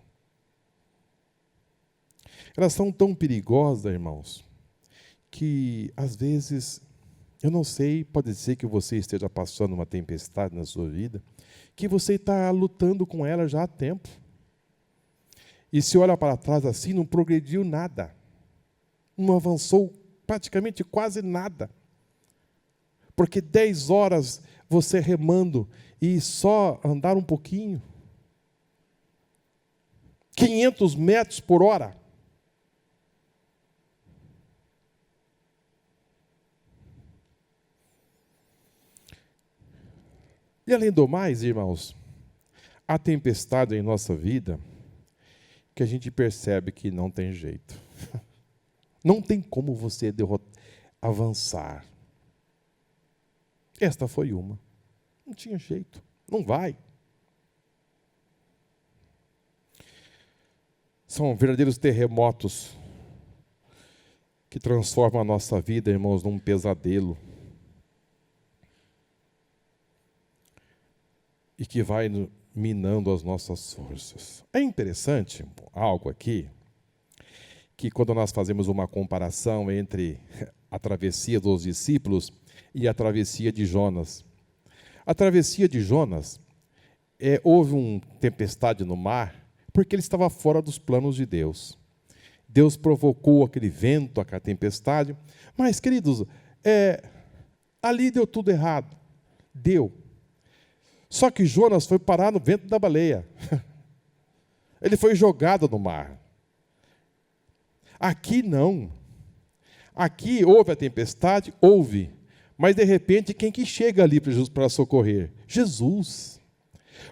Elas são tão perigosas, irmãos, que às vezes, eu não sei, pode ser que você esteja passando uma tempestade na sua vida, que você está lutando com ela já há tempo. E se olha para trás assim, não progrediu nada. Não avançou praticamente quase nada. Porque 10 horas você remando e só andar um pouquinho. 500 metros por hora. E além do mais, irmãos, há tempestade em nossa vida que a gente percebe que não tem jeito. Não tem como você avançar. Esta foi uma. Não tinha jeito. Não vai. São verdadeiros terremotos que transformam a nossa vida, irmãos, num pesadelo. E que vai minando as nossas forças. É interessante algo aqui, que quando nós fazemos uma comparação entre a travessia dos discípulos e a travessia de Jonas. A travessia de Jonas, houve uma tempestade no mar, porque ele estava fora dos planos de Deus. Deus provocou aquele vento, aquela tempestade, mas, queridos, ali deu tudo errado. Deu. Só que Jonas foi parar no ventre da baleia. Ele foi jogado no mar. Aqui não. Aqui houve a tempestade, houve. Mas de repente, quem que chega ali para socorrer? Jesus.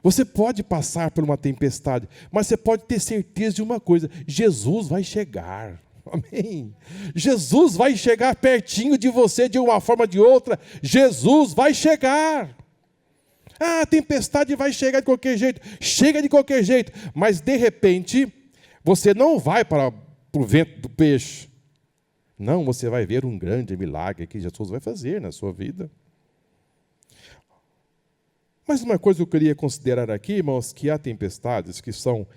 Você pode passar por uma tempestade, mas você pode ter certeza de uma coisa: Jesus vai chegar. Amém. Jesus vai chegar pertinho de você de uma forma ou de outra. Jesus vai chegar. Ah, a tempestade vai chegar de qualquer jeito. Chega de qualquer jeito. Mas, de repente, você não vai para o vento do peixe. Não, você vai ver um grande milagre que Jesus vai fazer na sua vida. Mas uma coisa que eu queria considerar aqui, irmãos, que há tempestades que são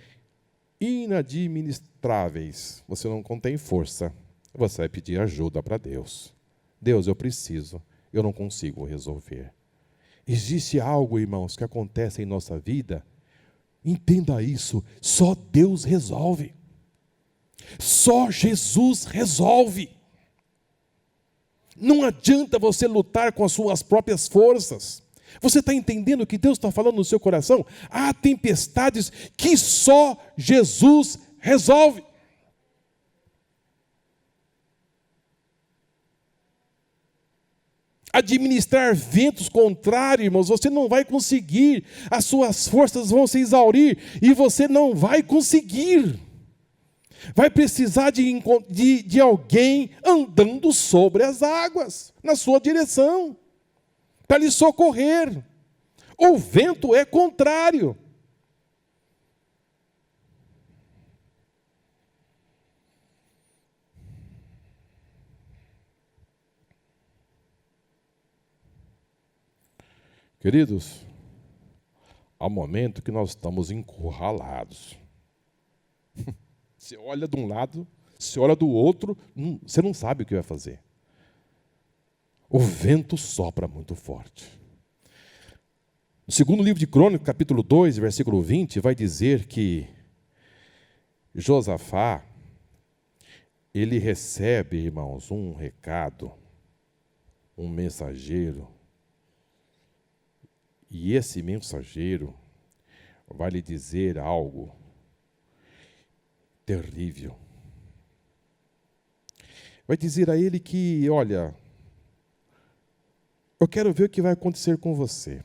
inadministráveis. Você não contém força. Você vai pedir ajuda para Deus. Deus, eu preciso. Eu não consigo resolver. Existe algo, irmãos, que acontece em nossa vida, entenda isso, só Deus resolve. Só Jesus resolve. Não adianta você lutar com as suas próprias forças. Você está entendendo o que Deus está falando no seu coração? Há tempestades que só Jesus resolve. Administrar ventos contrários, irmãos, você não vai conseguir. As suas forças vão se exaurir e você não vai conseguir. Vai precisar de alguém andando sobre as águas, na sua direção, para lhe socorrer. O vento é contrário. Queridos, há um momento que nós estamos encurralados. Você olha de um lado, você olha do outro, você não sabe o que vai fazer. o vento sopra muito forte. No segundo livro de Crônicas, capítulo 2, versículo 20, vai dizer que Josafá, ele recebe, irmãos, um recado, um mensageiro, e esse mensageiro vai lhe dizer algo terrível. Vai dizer a ele que, olha, eu quero ver o que vai acontecer com você.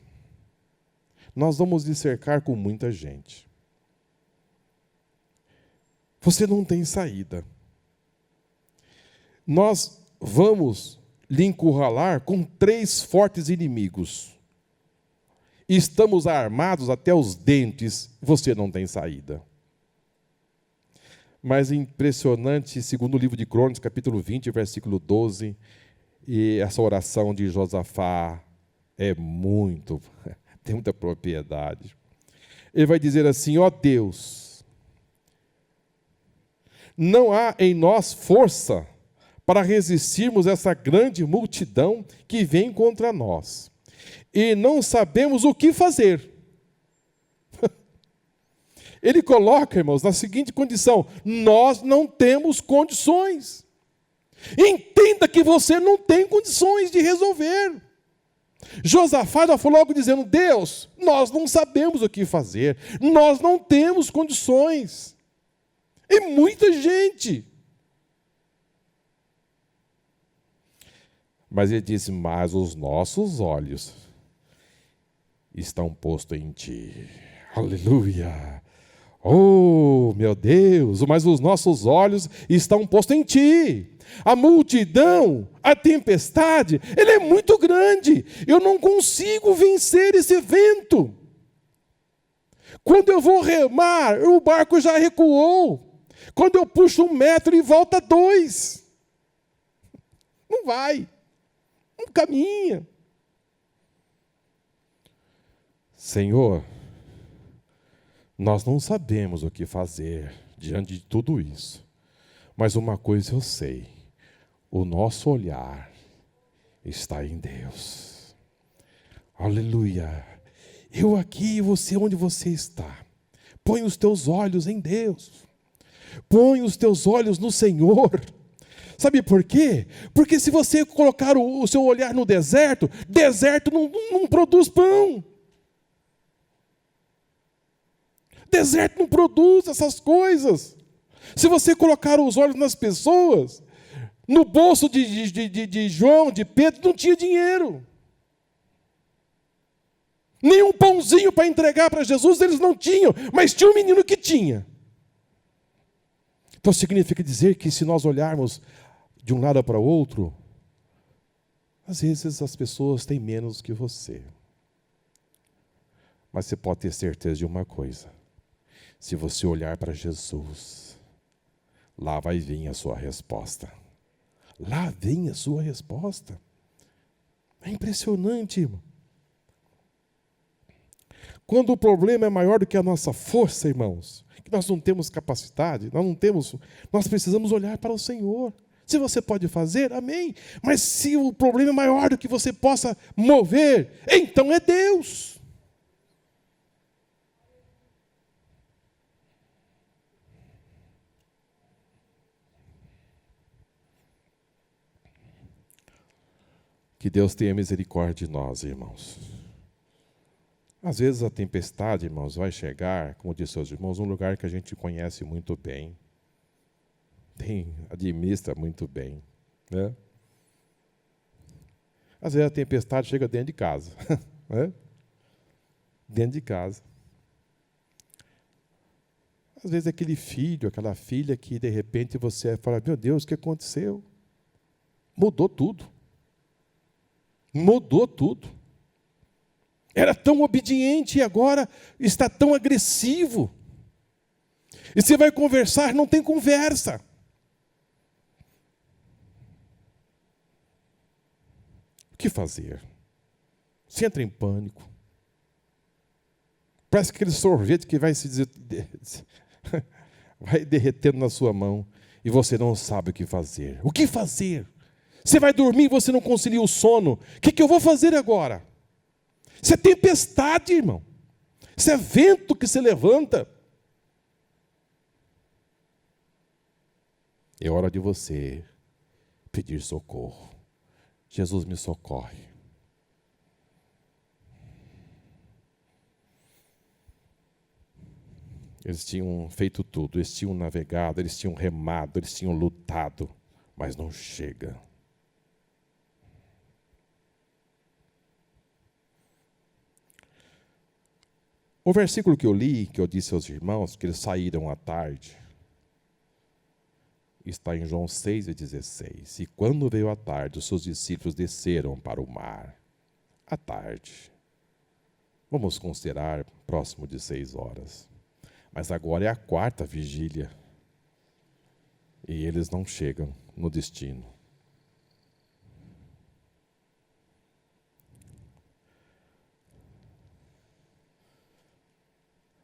Nós vamos lhe cercar com muita gente. Você não tem saída. Nós vamos lhe encurralar com 3 fortes inimigos. Estamos armados até os dentes, você não tem saída. Mas impressionante, segundo o livro de Crônicas, capítulo 20, versículo 12, e essa oração de Josafá tem muita propriedade. Ele vai dizer assim: ó Deus, não há em nós força para resistirmos essa grande multidão que vem contra nós, e não sabemos o que fazer. Ele coloca, irmãos, na seguinte condição: nós não temos condições. Entenda que você não tem condições de resolver. Josafá já foi logo dizendo: Deus, nós não sabemos o que fazer, nós não temos condições. E muita gente. Mas ele disse: mas os nossos olhos estão postos em ti. Aleluia! Oh, meu Deus, mas os nossos olhos estão postos em ti. A multidão, a tempestade, ele é muito grande. Eu não consigo vencer esse vento. Quando eu vou remar, o barco já recuou. Quando eu puxo 1 metro e volta 2. Não vai. Não caminha. Senhor, nós não sabemos o que fazer diante de tudo isso. Mas uma coisa eu sei: o nosso olhar está em Deus. Aleluia. Eu aqui e você onde você está. Põe os teus olhos em Deus. Põe os teus olhos no Senhor. Sabe por quê? Porque se você colocar o seu olhar no deserto, deserto não produz pão. Deserto não produz essas coisas. Se você colocar os olhos nas pessoas, no bolso de João, de Pedro, não tinha dinheiro. Nem um pãozinho para entregar para Jesus eles não tinham, mas tinha um menino que tinha. Então significa dizer que se nós olharmos de um lado para o outro, às vezes as pessoas têm menos que você. Mas você pode ter certeza de uma coisa: se você olhar para Jesus, lá vai vir a sua resposta. Lá vem a sua resposta. É impressionante, irmão. Quando o problema é maior do que a nossa força, irmãos, que nós não temos capacidade, nós precisamos olhar para o Senhor. Se você pode fazer, amém. Mas se o problema é maior do que você possa mover, então é Deus. Que Deus tenha misericórdia de nós, irmãos. Às vezes a tempestade, irmãos, vai chegar, como disse aos irmãos, num lugar que a gente conhece muito bem. Administra muito bem, né? Às vezes a tempestade chega dentro de casa, né? Dentro de casa. Às vezes aquele filho, aquela filha que de repente você fala: meu Deus, o que aconteceu? Mudou tudo. Mudou tudo. Era tão obediente e agora está tão agressivo. E você vai conversar, não tem conversa. O que fazer? Você entra em pânico. Parece aquele sorvete que vai vai derretendo na sua mão e você não sabe o que fazer. O que fazer? Você vai dormir e você não concilia o sono. O que eu vou fazer agora? Isso é tempestade, irmão. Isso é vento que se levanta. É hora de você pedir socorro. Jesus, me socorre. Eles tinham feito tudo, eles tinham navegado, eles tinham remado, eles tinham lutado, mas não chega. O versículo que eu li, que eu disse aos irmãos, que eles saíram à tarde, está em João 6,16. E quando veio a tarde, os seus discípulos desceram para o mar. À tarde. Vamos considerar próximo de 6 horas. Mas agora é a 4ª vigília. E eles não chegam no destino.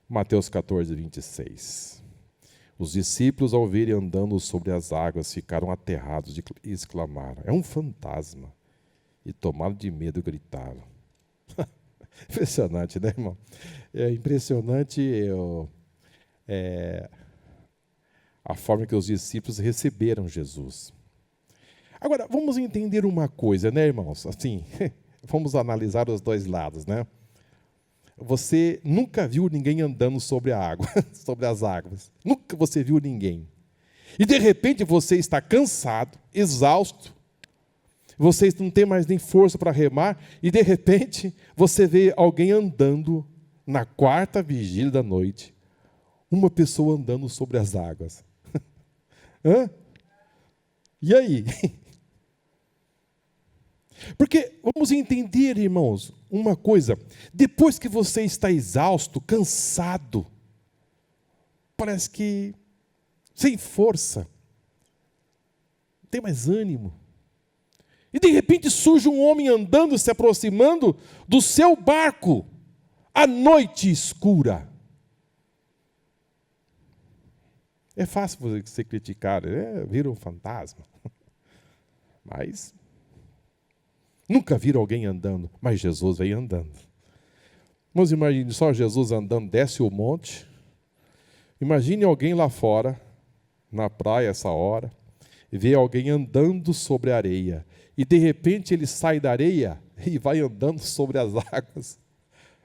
Mateus 14:26. Os discípulos, ao verem andando sobre as águas, ficaram aterrados e exclamaram: é um fantasma. E tomados de medo, gritaram. Impressionante, né, irmão? É impressionante a forma que os discípulos receberam Jesus. Agora, vamos entender uma coisa, né, irmãos? Assim, vamos analisar os dois lados, né? Você nunca viu ninguém andando sobre a água, sobre as águas. Nunca você viu ninguém. E de repente você está cansado, exausto. Você não tem mais nem força para remar. E de repente você vê alguém andando na 4ª vigília da noite. Uma pessoa andando sobre as águas. Hã? E aí? Porque vamos entender, irmãos, uma coisa. Depois que você está exausto, cansado, parece que sem força, não tem mais ânimo. E de repente surge um homem andando, se aproximando do seu barco, à noite escura. É fácil você criticar, vira um fantasma. Mas nunca viram alguém andando, mas Jesus veio andando. Vamos imaginar só Jesus andando, desce o monte. Imagine alguém lá fora, na praia essa hora, e vê alguém andando sobre a areia. E de repente ele sai da areia e vai andando sobre as águas.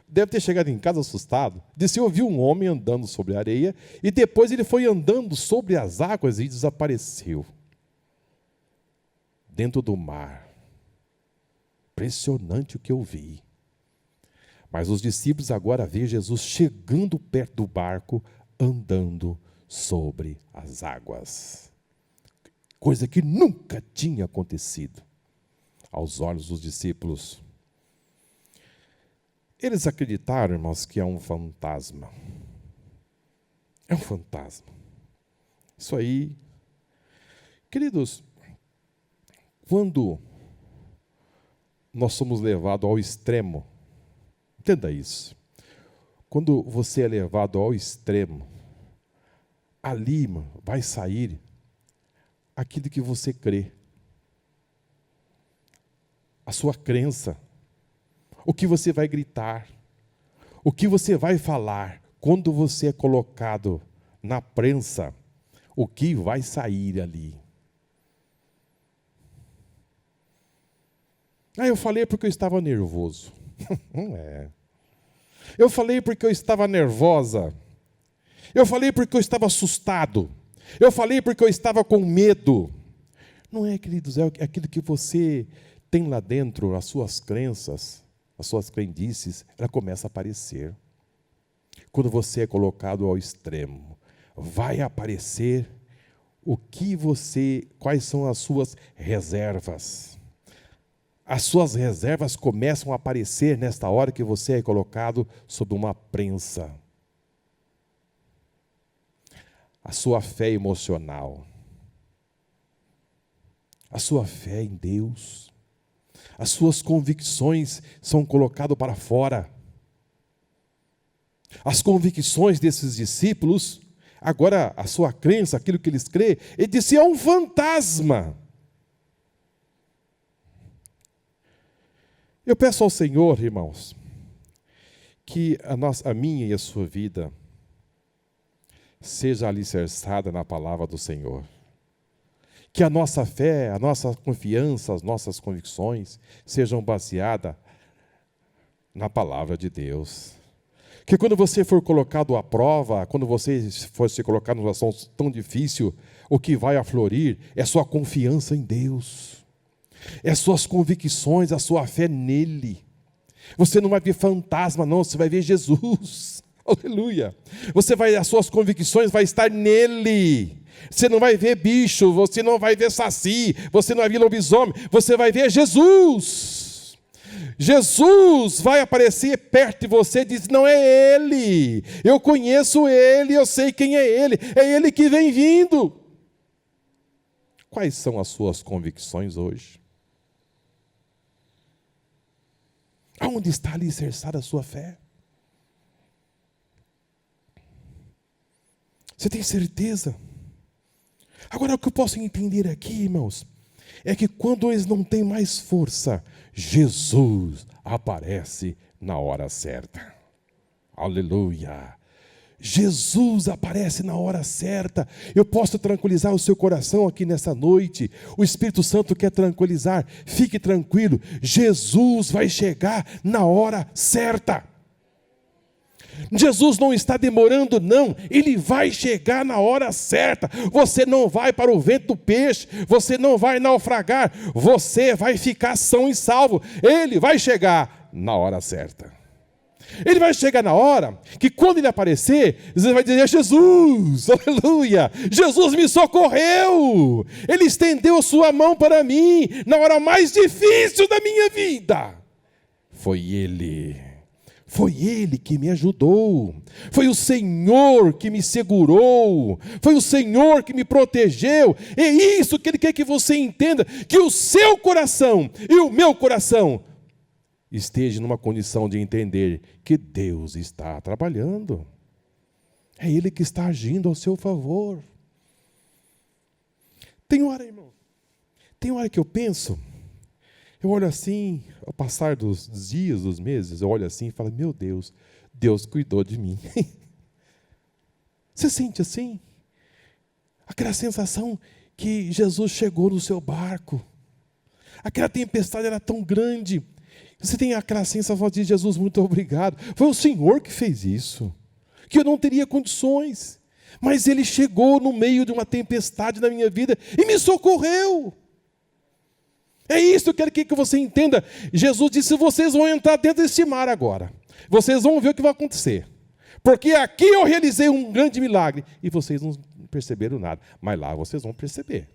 Deve ter chegado em casa assustado. Disse: eu vi um homem andando sobre a areia, e depois ele foi andando sobre as águas e desapareceu. Dentro do mar. Impressionante o que eu vi. Mas os discípulos agora veem Jesus chegando perto do barco, andando sobre as águas. Coisa que nunca tinha acontecido aos olhos dos discípulos. Eles acreditaram, irmãos, que é um fantasma. É um fantasma. Isso aí, queridos, quando nós somos levados ao extremo, entenda isso. Quando você é levado ao extremo, ali, irmão, vai sair aquilo que você crê. A sua crença. O que você vai gritar. O que você vai falar. Quando você é colocado na prensa, o que vai sair ali. Eu falei porque eu estava nervoso. Não é. Eu falei porque eu estava nervosa. Eu falei porque eu estava assustado. Eu falei porque eu estava com medo. Não é, queridos, é aquilo que você tem lá dentro, as suas crenças, as suas crendices, ela começa a aparecer. Quando você é colocado ao extremo, vai aparecer quais são as suas reservas. As suas reservas começam a aparecer nesta hora que você é colocado sob uma prensa. A sua fé emocional. A sua fé em Deus. As suas convicções são colocadas para fora. As convicções desses discípulos, agora a sua crença, aquilo que eles crêem, ele disse: é um fantasma. Eu peço ao Senhor, irmãos, que a minha e a sua vida seja alicerçada na palavra do Senhor. Que a nossa fé, a nossa confiança, as nossas convicções sejam baseadas na palavra de Deus. Que quando você for colocado à prova, quando você for se colocar numa situação tão difícil, o que vai aflorir é sua confiança em Deus. É suas convicções, a sua fé nele. Você não vai ver fantasma, não, você vai ver Jesus. Aleluia. As suas convicções vai estar nele. Você não vai ver bicho, você não vai ver saci, você não vai ver lobisomem, você vai ver Jesus. Jesus vai aparecer perto de você e diz: não é ele, eu conheço ele, eu sei quem é ele que vem vindo. Quais são as suas convicções hoje? Aonde está alicerçada a sua fé? Você tem certeza? Agora, o que eu posso entender aqui, irmãos, é que quando eles não têm mais força, Jesus aparece na hora certa. Aleluia! Jesus aparece na hora certa. Eu posso tranquilizar o seu coração aqui nessa noite. O Espírito Santo quer tranquilizar. Fique tranquilo, Jesus vai chegar na hora certa. Jesus não está demorando, não. Ele vai chegar na hora certa. Você não vai para o vento do peixe, você não vai naufragar, você vai ficar são e salvo. Ele vai chegar na hora certa. Ele vai chegar na hora que quando ele aparecer, você vai dizer: Jesus, aleluia, Jesus me socorreu, ele estendeu sua mão para mim, na hora mais difícil da minha vida. Foi ele que me ajudou, foi o Senhor que me segurou, foi o Senhor que me protegeu. É isso que Ele quer que você entenda, que o seu coração e o meu coração esteja numa condição de entender que Deus está trabalhando. É Ele que está agindo ao seu favor. Tem hora, irmão, que eu penso, eu olho assim, ao passar dos dias, dos meses, eu olho assim e falo: meu Deus, Deus cuidou de mim. Você sente assim? Aquela sensação que Jesus chegou no seu barco. Aquela tempestade era tão grande. Você tem aquela sensação de: Jesus, muito obrigado. Foi o Senhor que fez isso. Que eu não teria condições. Mas Ele chegou no meio de uma tempestade na minha vida e me socorreu. É isso que eu quero que você entenda. Jesus disse: vocês vão entrar dentro desse mar agora. Vocês vão ver o que vai acontecer. Porque aqui eu realizei um grande milagre. E vocês não perceberam nada. Mas lá vocês vão perceber.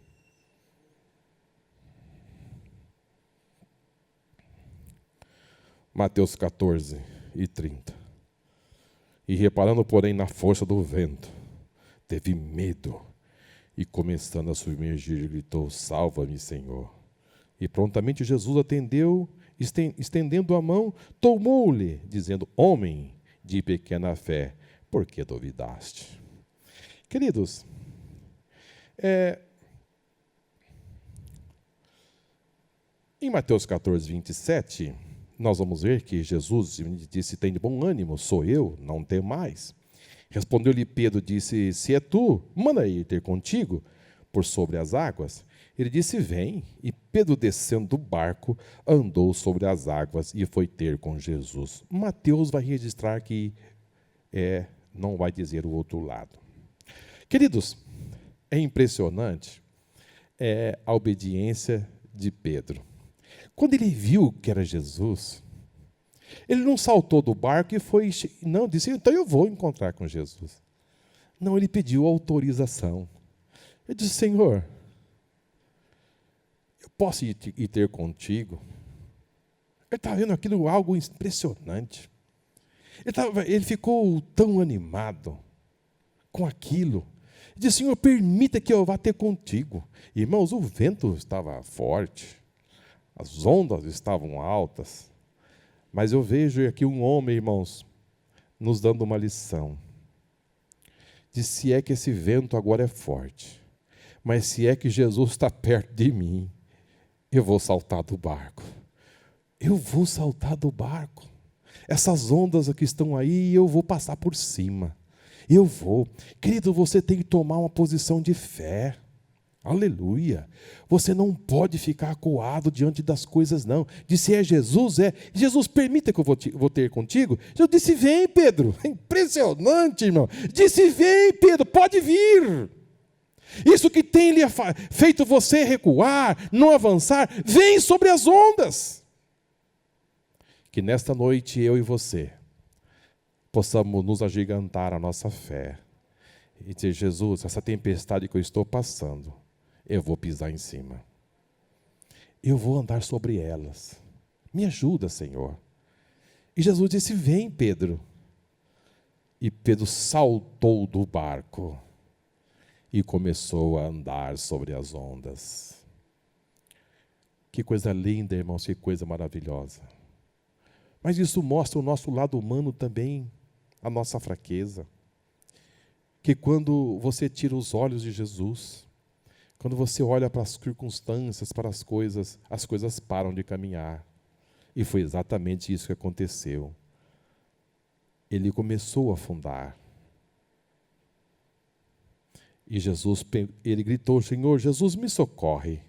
Mateus 14 e 30. E reparando, porém, na força do vento, teve medo. E começando a submergir, gritou: salva-me, Senhor. E prontamente Jesus atendeu, estendendo a mão, tomou-lhe, dizendo: homem de pequena fé, por que duvidaste? Queridos, em Mateus 14, 27, nós vamos ver que Jesus disse: tem de bom ânimo, sou eu, não tem mais. Respondeu-lhe Pedro, disse: se é tu, manda ir ter contigo por sobre as águas. Ele disse: vem. E Pedro, descendo do barco, andou sobre as águas e foi ter com Jesus. Mateus vai registrar que não vai dizer o outro lado. Queridos, é impressionante a obediência de Pedro. Quando ele viu que era Jesus, ele não saltou do barco e foi... Não, disse: então eu vou encontrar com Jesus. Não, ele pediu autorização. Ele disse: Senhor, eu posso ir ter contigo? Ele estava vendo aquilo, algo impressionante. Ele ficou tão animado com aquilo. Ele disse: Senhor, permita que eu vá ter contigo. Irmãos, o vento estava forte, as ondas estavam altas, mas eu vejo aqui um homem, irmãos, nos dando uma lição. De se é que esse vento agora é forte, mas se é que Jesus está perto de mim, eu vou saltar do barco. eu vou saltar do barco. Essas ondas que estão aí, eu vou passar por cima. Eu vou. Querido, você tem que tomar uma posição de fé. Aleluia. Você não pode ficar acuado diante das coisas, não. Disse, é Jesus, é. Jesus, permita que eu vou ter contigo. Eu disse, vem, Pedro. Impressionante, irmão. Disse, vem, Pedro, pode vir. Isso que tem lhe feito você recuar, não avançar, vem sobre as ondas. Que nesta noite eu e você possamos nos agigantar a nossa fé e dizer, Jesus, essa tempestade que eu estou passando, eu vou pisar em cima. Eu vou andar sobre elas. Me ajuda, Senhor. E Jesus disse, vem, Pedro. E Pedro saltou do barco e começou a andar sobre as ondas. Que coisa linda, irmãos, que coisa maravilhosa. Mas isso mostra o nosso lado humano também, a nossa fraqueza. Que quando você tira os olhos de Jesus, quando você olha para as circunstâncias, para as coisas param de caminhar. E foi exatamente isso que aconteceu. Ele começou a afundar. E ele gritou, Senhor, Jesus, me socorre.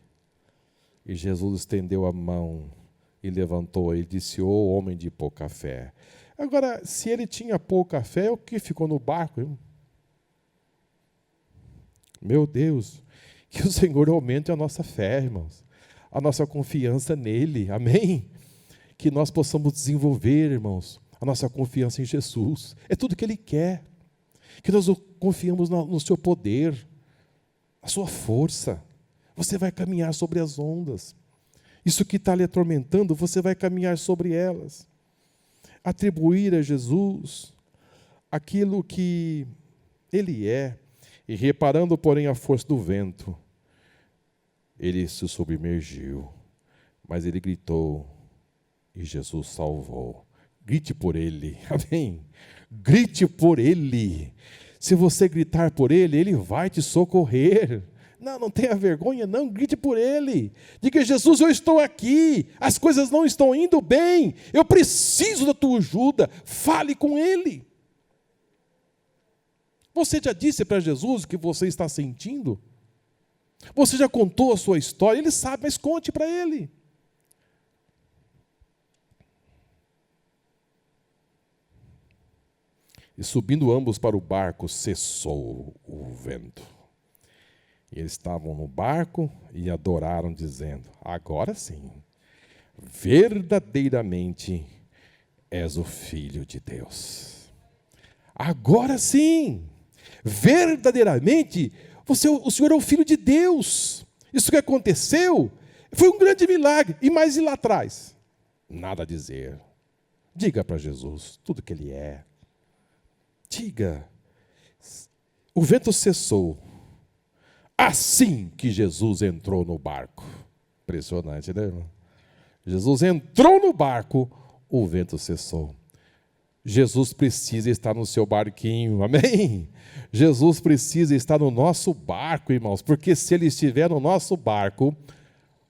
E Jesus estendeu a mão e levantou e disse, ô homem de pouca fé. Agora, se ele tinha pouca fé, o que ficou no barco? Irmão? Meu Deus, que o Senhor aumente a nossa fé, irmãos. A nossa confiança nele, amém? Que nós possamos desenvolver, irmãos, a nossa confiança em Jesus. É tudo que ele quer. Que nós confiamos no seu poder, a sua força. Você vai caminhar sobre as ondas. Isso que está lhe atormentando, você vai caminhar sobre elas. Atribuir a Jesus aquilo que ele é. E reparando, porém, a força do vento, ele se submergiu. Mas ele gritou e Jesus salvou. Grite por ele, amém? Grite por ele. Se você gritar por ele, ele vai te socorrer. Não tenha vergonha, não, grite por ele. Diga, Jesus, eu estou aqui, as coisas não estão indo bem, eu preciso da tua ajuda, fale com ele. Você já disse para Jesus o que você está sentindo? Você já contou a sua história? Ele sabe, mas conte para ele. E subindo ambos para o barco, cessou o vento. E eles estavam no barco e adoraram, dizendo, agora sim, verdadeiramente és o Filho de Deus. Agora sim, verdadeiramente, o Senhor é o Filho de Deus. Isso que aconteceu foi um grande milagre. E mais lá atrás? Nada a dizer. Diga para Jesus tudo que ele é. Diga. O vento cessou. Assim que Jesus entrou no barco. Impressionante, né, irmão? Jesus entrou no barco, o vento cessou. Jesus precisa estar no seu barquinho, amém? Jesus precisa estar no nosso barco, irmãos, porque se ele estiver no nosso barco,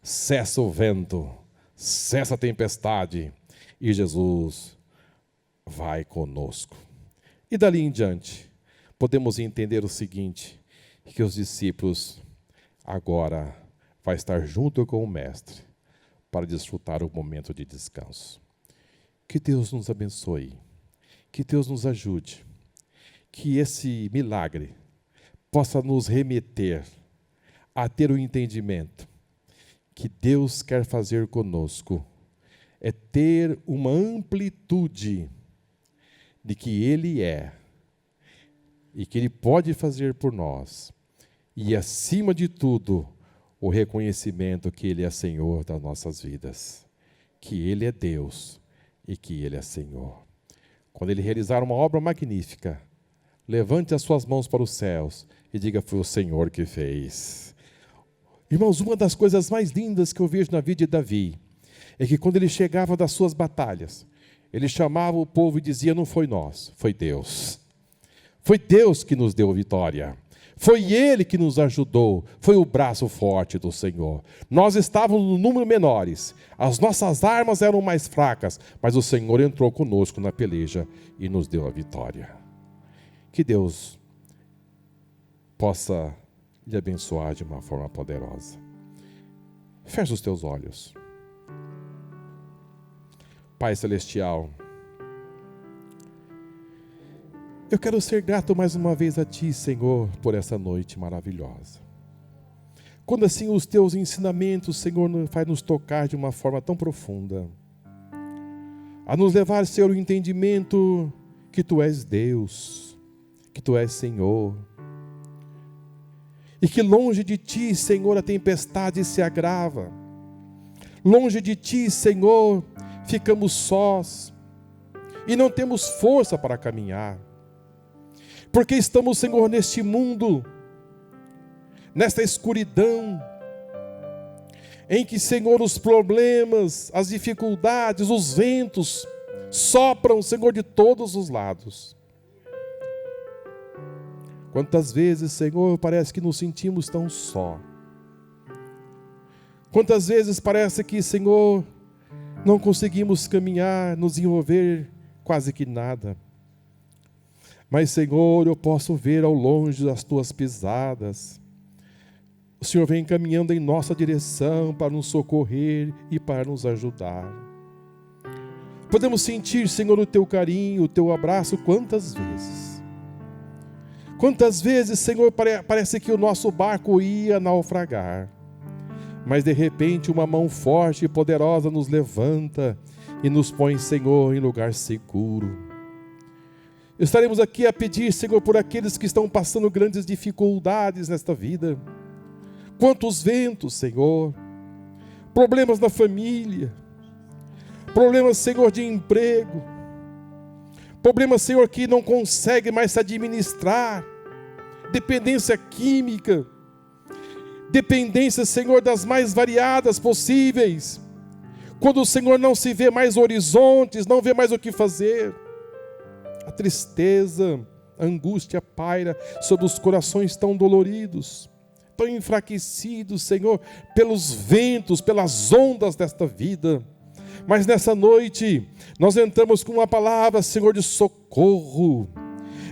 cessa o vento, cessa a tempestade, e Jesus vai conosco. E dali em diante, podemos entender o seguinte, que os discípulos agora vão estar junto com o Mestre para desfrutar o momento de descanso. Que Deus nos abençoe, que Deus nos ajude, que esse milagre possa nos remeter a ter o entendimento que Deus quer fazer conosco, é ter uma amplitude de que Ele é e que Ele pode fazer por nós. E, acima de tudo, o reconhecimento que Ele é Senhor das nossas vidas, que Ele é Deus e que Ele é Senhor. Quando Ele realizar uma obra magnífica, levante as suas mãos para os céus e diga, foi o Senhor que fez. Irmãos, uma das coisas mais lindas que eu vejo na vida de Davi, é que quando ele chegava das suas batalhas, ele chamava o povo e dizia, não foi nós, foi Deus. Foi Deus que nos deu vitória. Foi Ele que nos ajudou, foi o braço forte do Senhor. Nós estávamos no número menores, as nossas armas eram mais fracas, mas o Senhor entrou conosco na peleja e nos deu a vitória. Que Deus possa lhe abençoar de uma forma poderosa. Feche os teus olhos. Pai Celestial, eu quero ser grato mais uma vez a Ti, Senhor, por essa noite maravilhosa. Quando assim os Teus ensinamentos, Senhor, faz nos tocar de uma forma tão profunda, a nos levar, Senhor, o entendimento que Tu és Deus, que Tu és Senhor, e que longe de Ti, Senhor, a tempestade se agrava, longe de Ti, Senhor, ficamos sós, e não temos força para caminhar, porque estamos, Senhor, neste mundo, nesta escuridão, em que, Senhor, os problemas, as dificuldades, os ventos sopram, Senhor, de todos os lados. Quantas vezes, Senhor, parece que nos sentimos tão só. Quantas vezes parece que, Senhor, não conseguimos caminhar, nos envolver quase que nada. Mas, Senhor, eu posso ver ao longe as Tuas pisadas. O Senhor vem caminhando em nossa direção para nos socorrer e para nos ajudar. Podemos sentir, Senhor, o Teu carinho, o Teu abraço, quantas vezes? Quantas vezes, Senhor, parece que o nosso barco ia naufragar. Mas, de repente, uma mão forte e poderosa nos levanta e nos põe, Senhor, em lugar seguro. Estaremos aqui a pedir, Senhor, por aqueles que estão passando grandes dificuldades nesta vida. Quantos ventos, Senhor, problemas na família, problemas, Senhor, de emprego, problemas, Senhor, que não consegue mais se administrar, dependência química, dependência, Senhor, das mais variadas possíveis, quando o Senhor não se vê mais horizontes, não vê mais o que fazer. A tristeza, a angústia paira sobre os corações tão doloridos, tão enfraquecidos, Senhor, pelos ventos, pelas ondas desta vida. Mas nessa noite, nós entramos com uma palavra, Senhor, de socorro,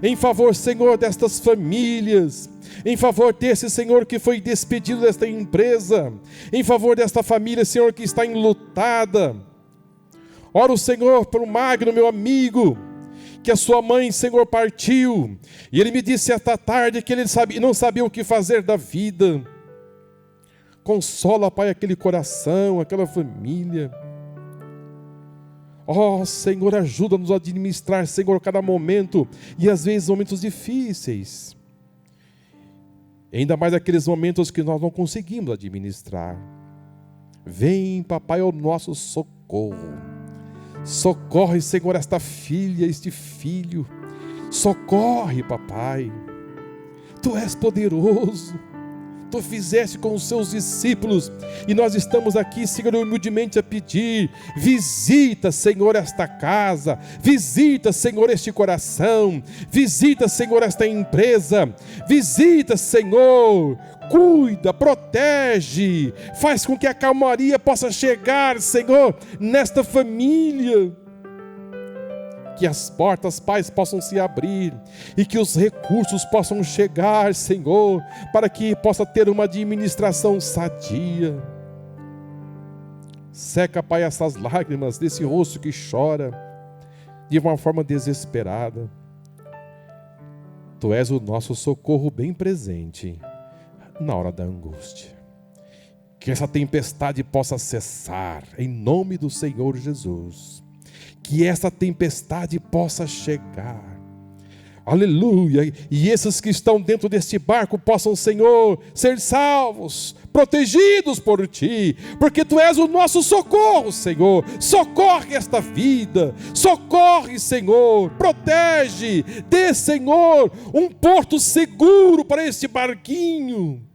em favor, Senhor, destas famílias, em favor desse, Senhor, que foi despedido desta empresa, em favor desta família, Senhor, que está enlutada. Oro, Senhor, para o Magno, meu amigo, que a sua mãe, Senhor, partiu, e ele me disse esta tarde que ele não sabia o que fazer da vida. Consola, Pai, aquele coração, aquela família. Ó, Senhor, ajuda-nos a administrar, Senhor, cada momento, e às vezes momentos difíceis. Ainda mais aqueles momentos que nós não conseguimos administrar. Vem, Papai, ao nosso socorro. Socorre, Senhor, esta filha, este filho. Socorre, Papai. Tu és poderoso. Tu fizeste com os seus discípulos. E nós estamos aqui, Senhor, humildemente a pedir. Visita, Senhor, esta casa. Visita, Senhor, este coração. Visita, Senhor, esta empresa. Visita, Senhor. Cuida, protege, faz com que a calmaria possa chegar, Senhor, nesta família. Que as portas, Pai, possam se abrir e que os recursos possam chegar, Senhor, para que possa ter uma administração sadia. Seca, Pai, essas lágrimas desse rosto que chora de uma forma desesperada. Tu és o nosso socorro bem presente na hora da angústia. Que essa tempestade possa cessar em nome do Senhor Jesus. Que essa tempestade possa chegar. Aleluia. E esses que estão dentro deste barco possam, Senhor, ser salvos, protegidos por Ti, porque Tu és o nosso socorro, Senhor. Socorre esta vida, socorre, Senhor, protege, dê, Senhor, um porto seguro para este barquinho.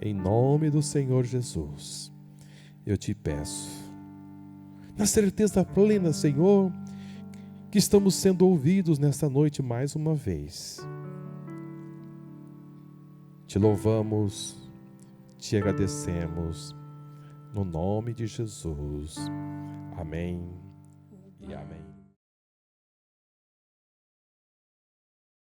Em nome do Senhor Jesus, eu Te peço, na certeza plena, Senhor, que estamos sendo ouvidos nesta noite mais uma vez. Te louvamos, te agradecemos, no nome de Jesus. Amém e amém.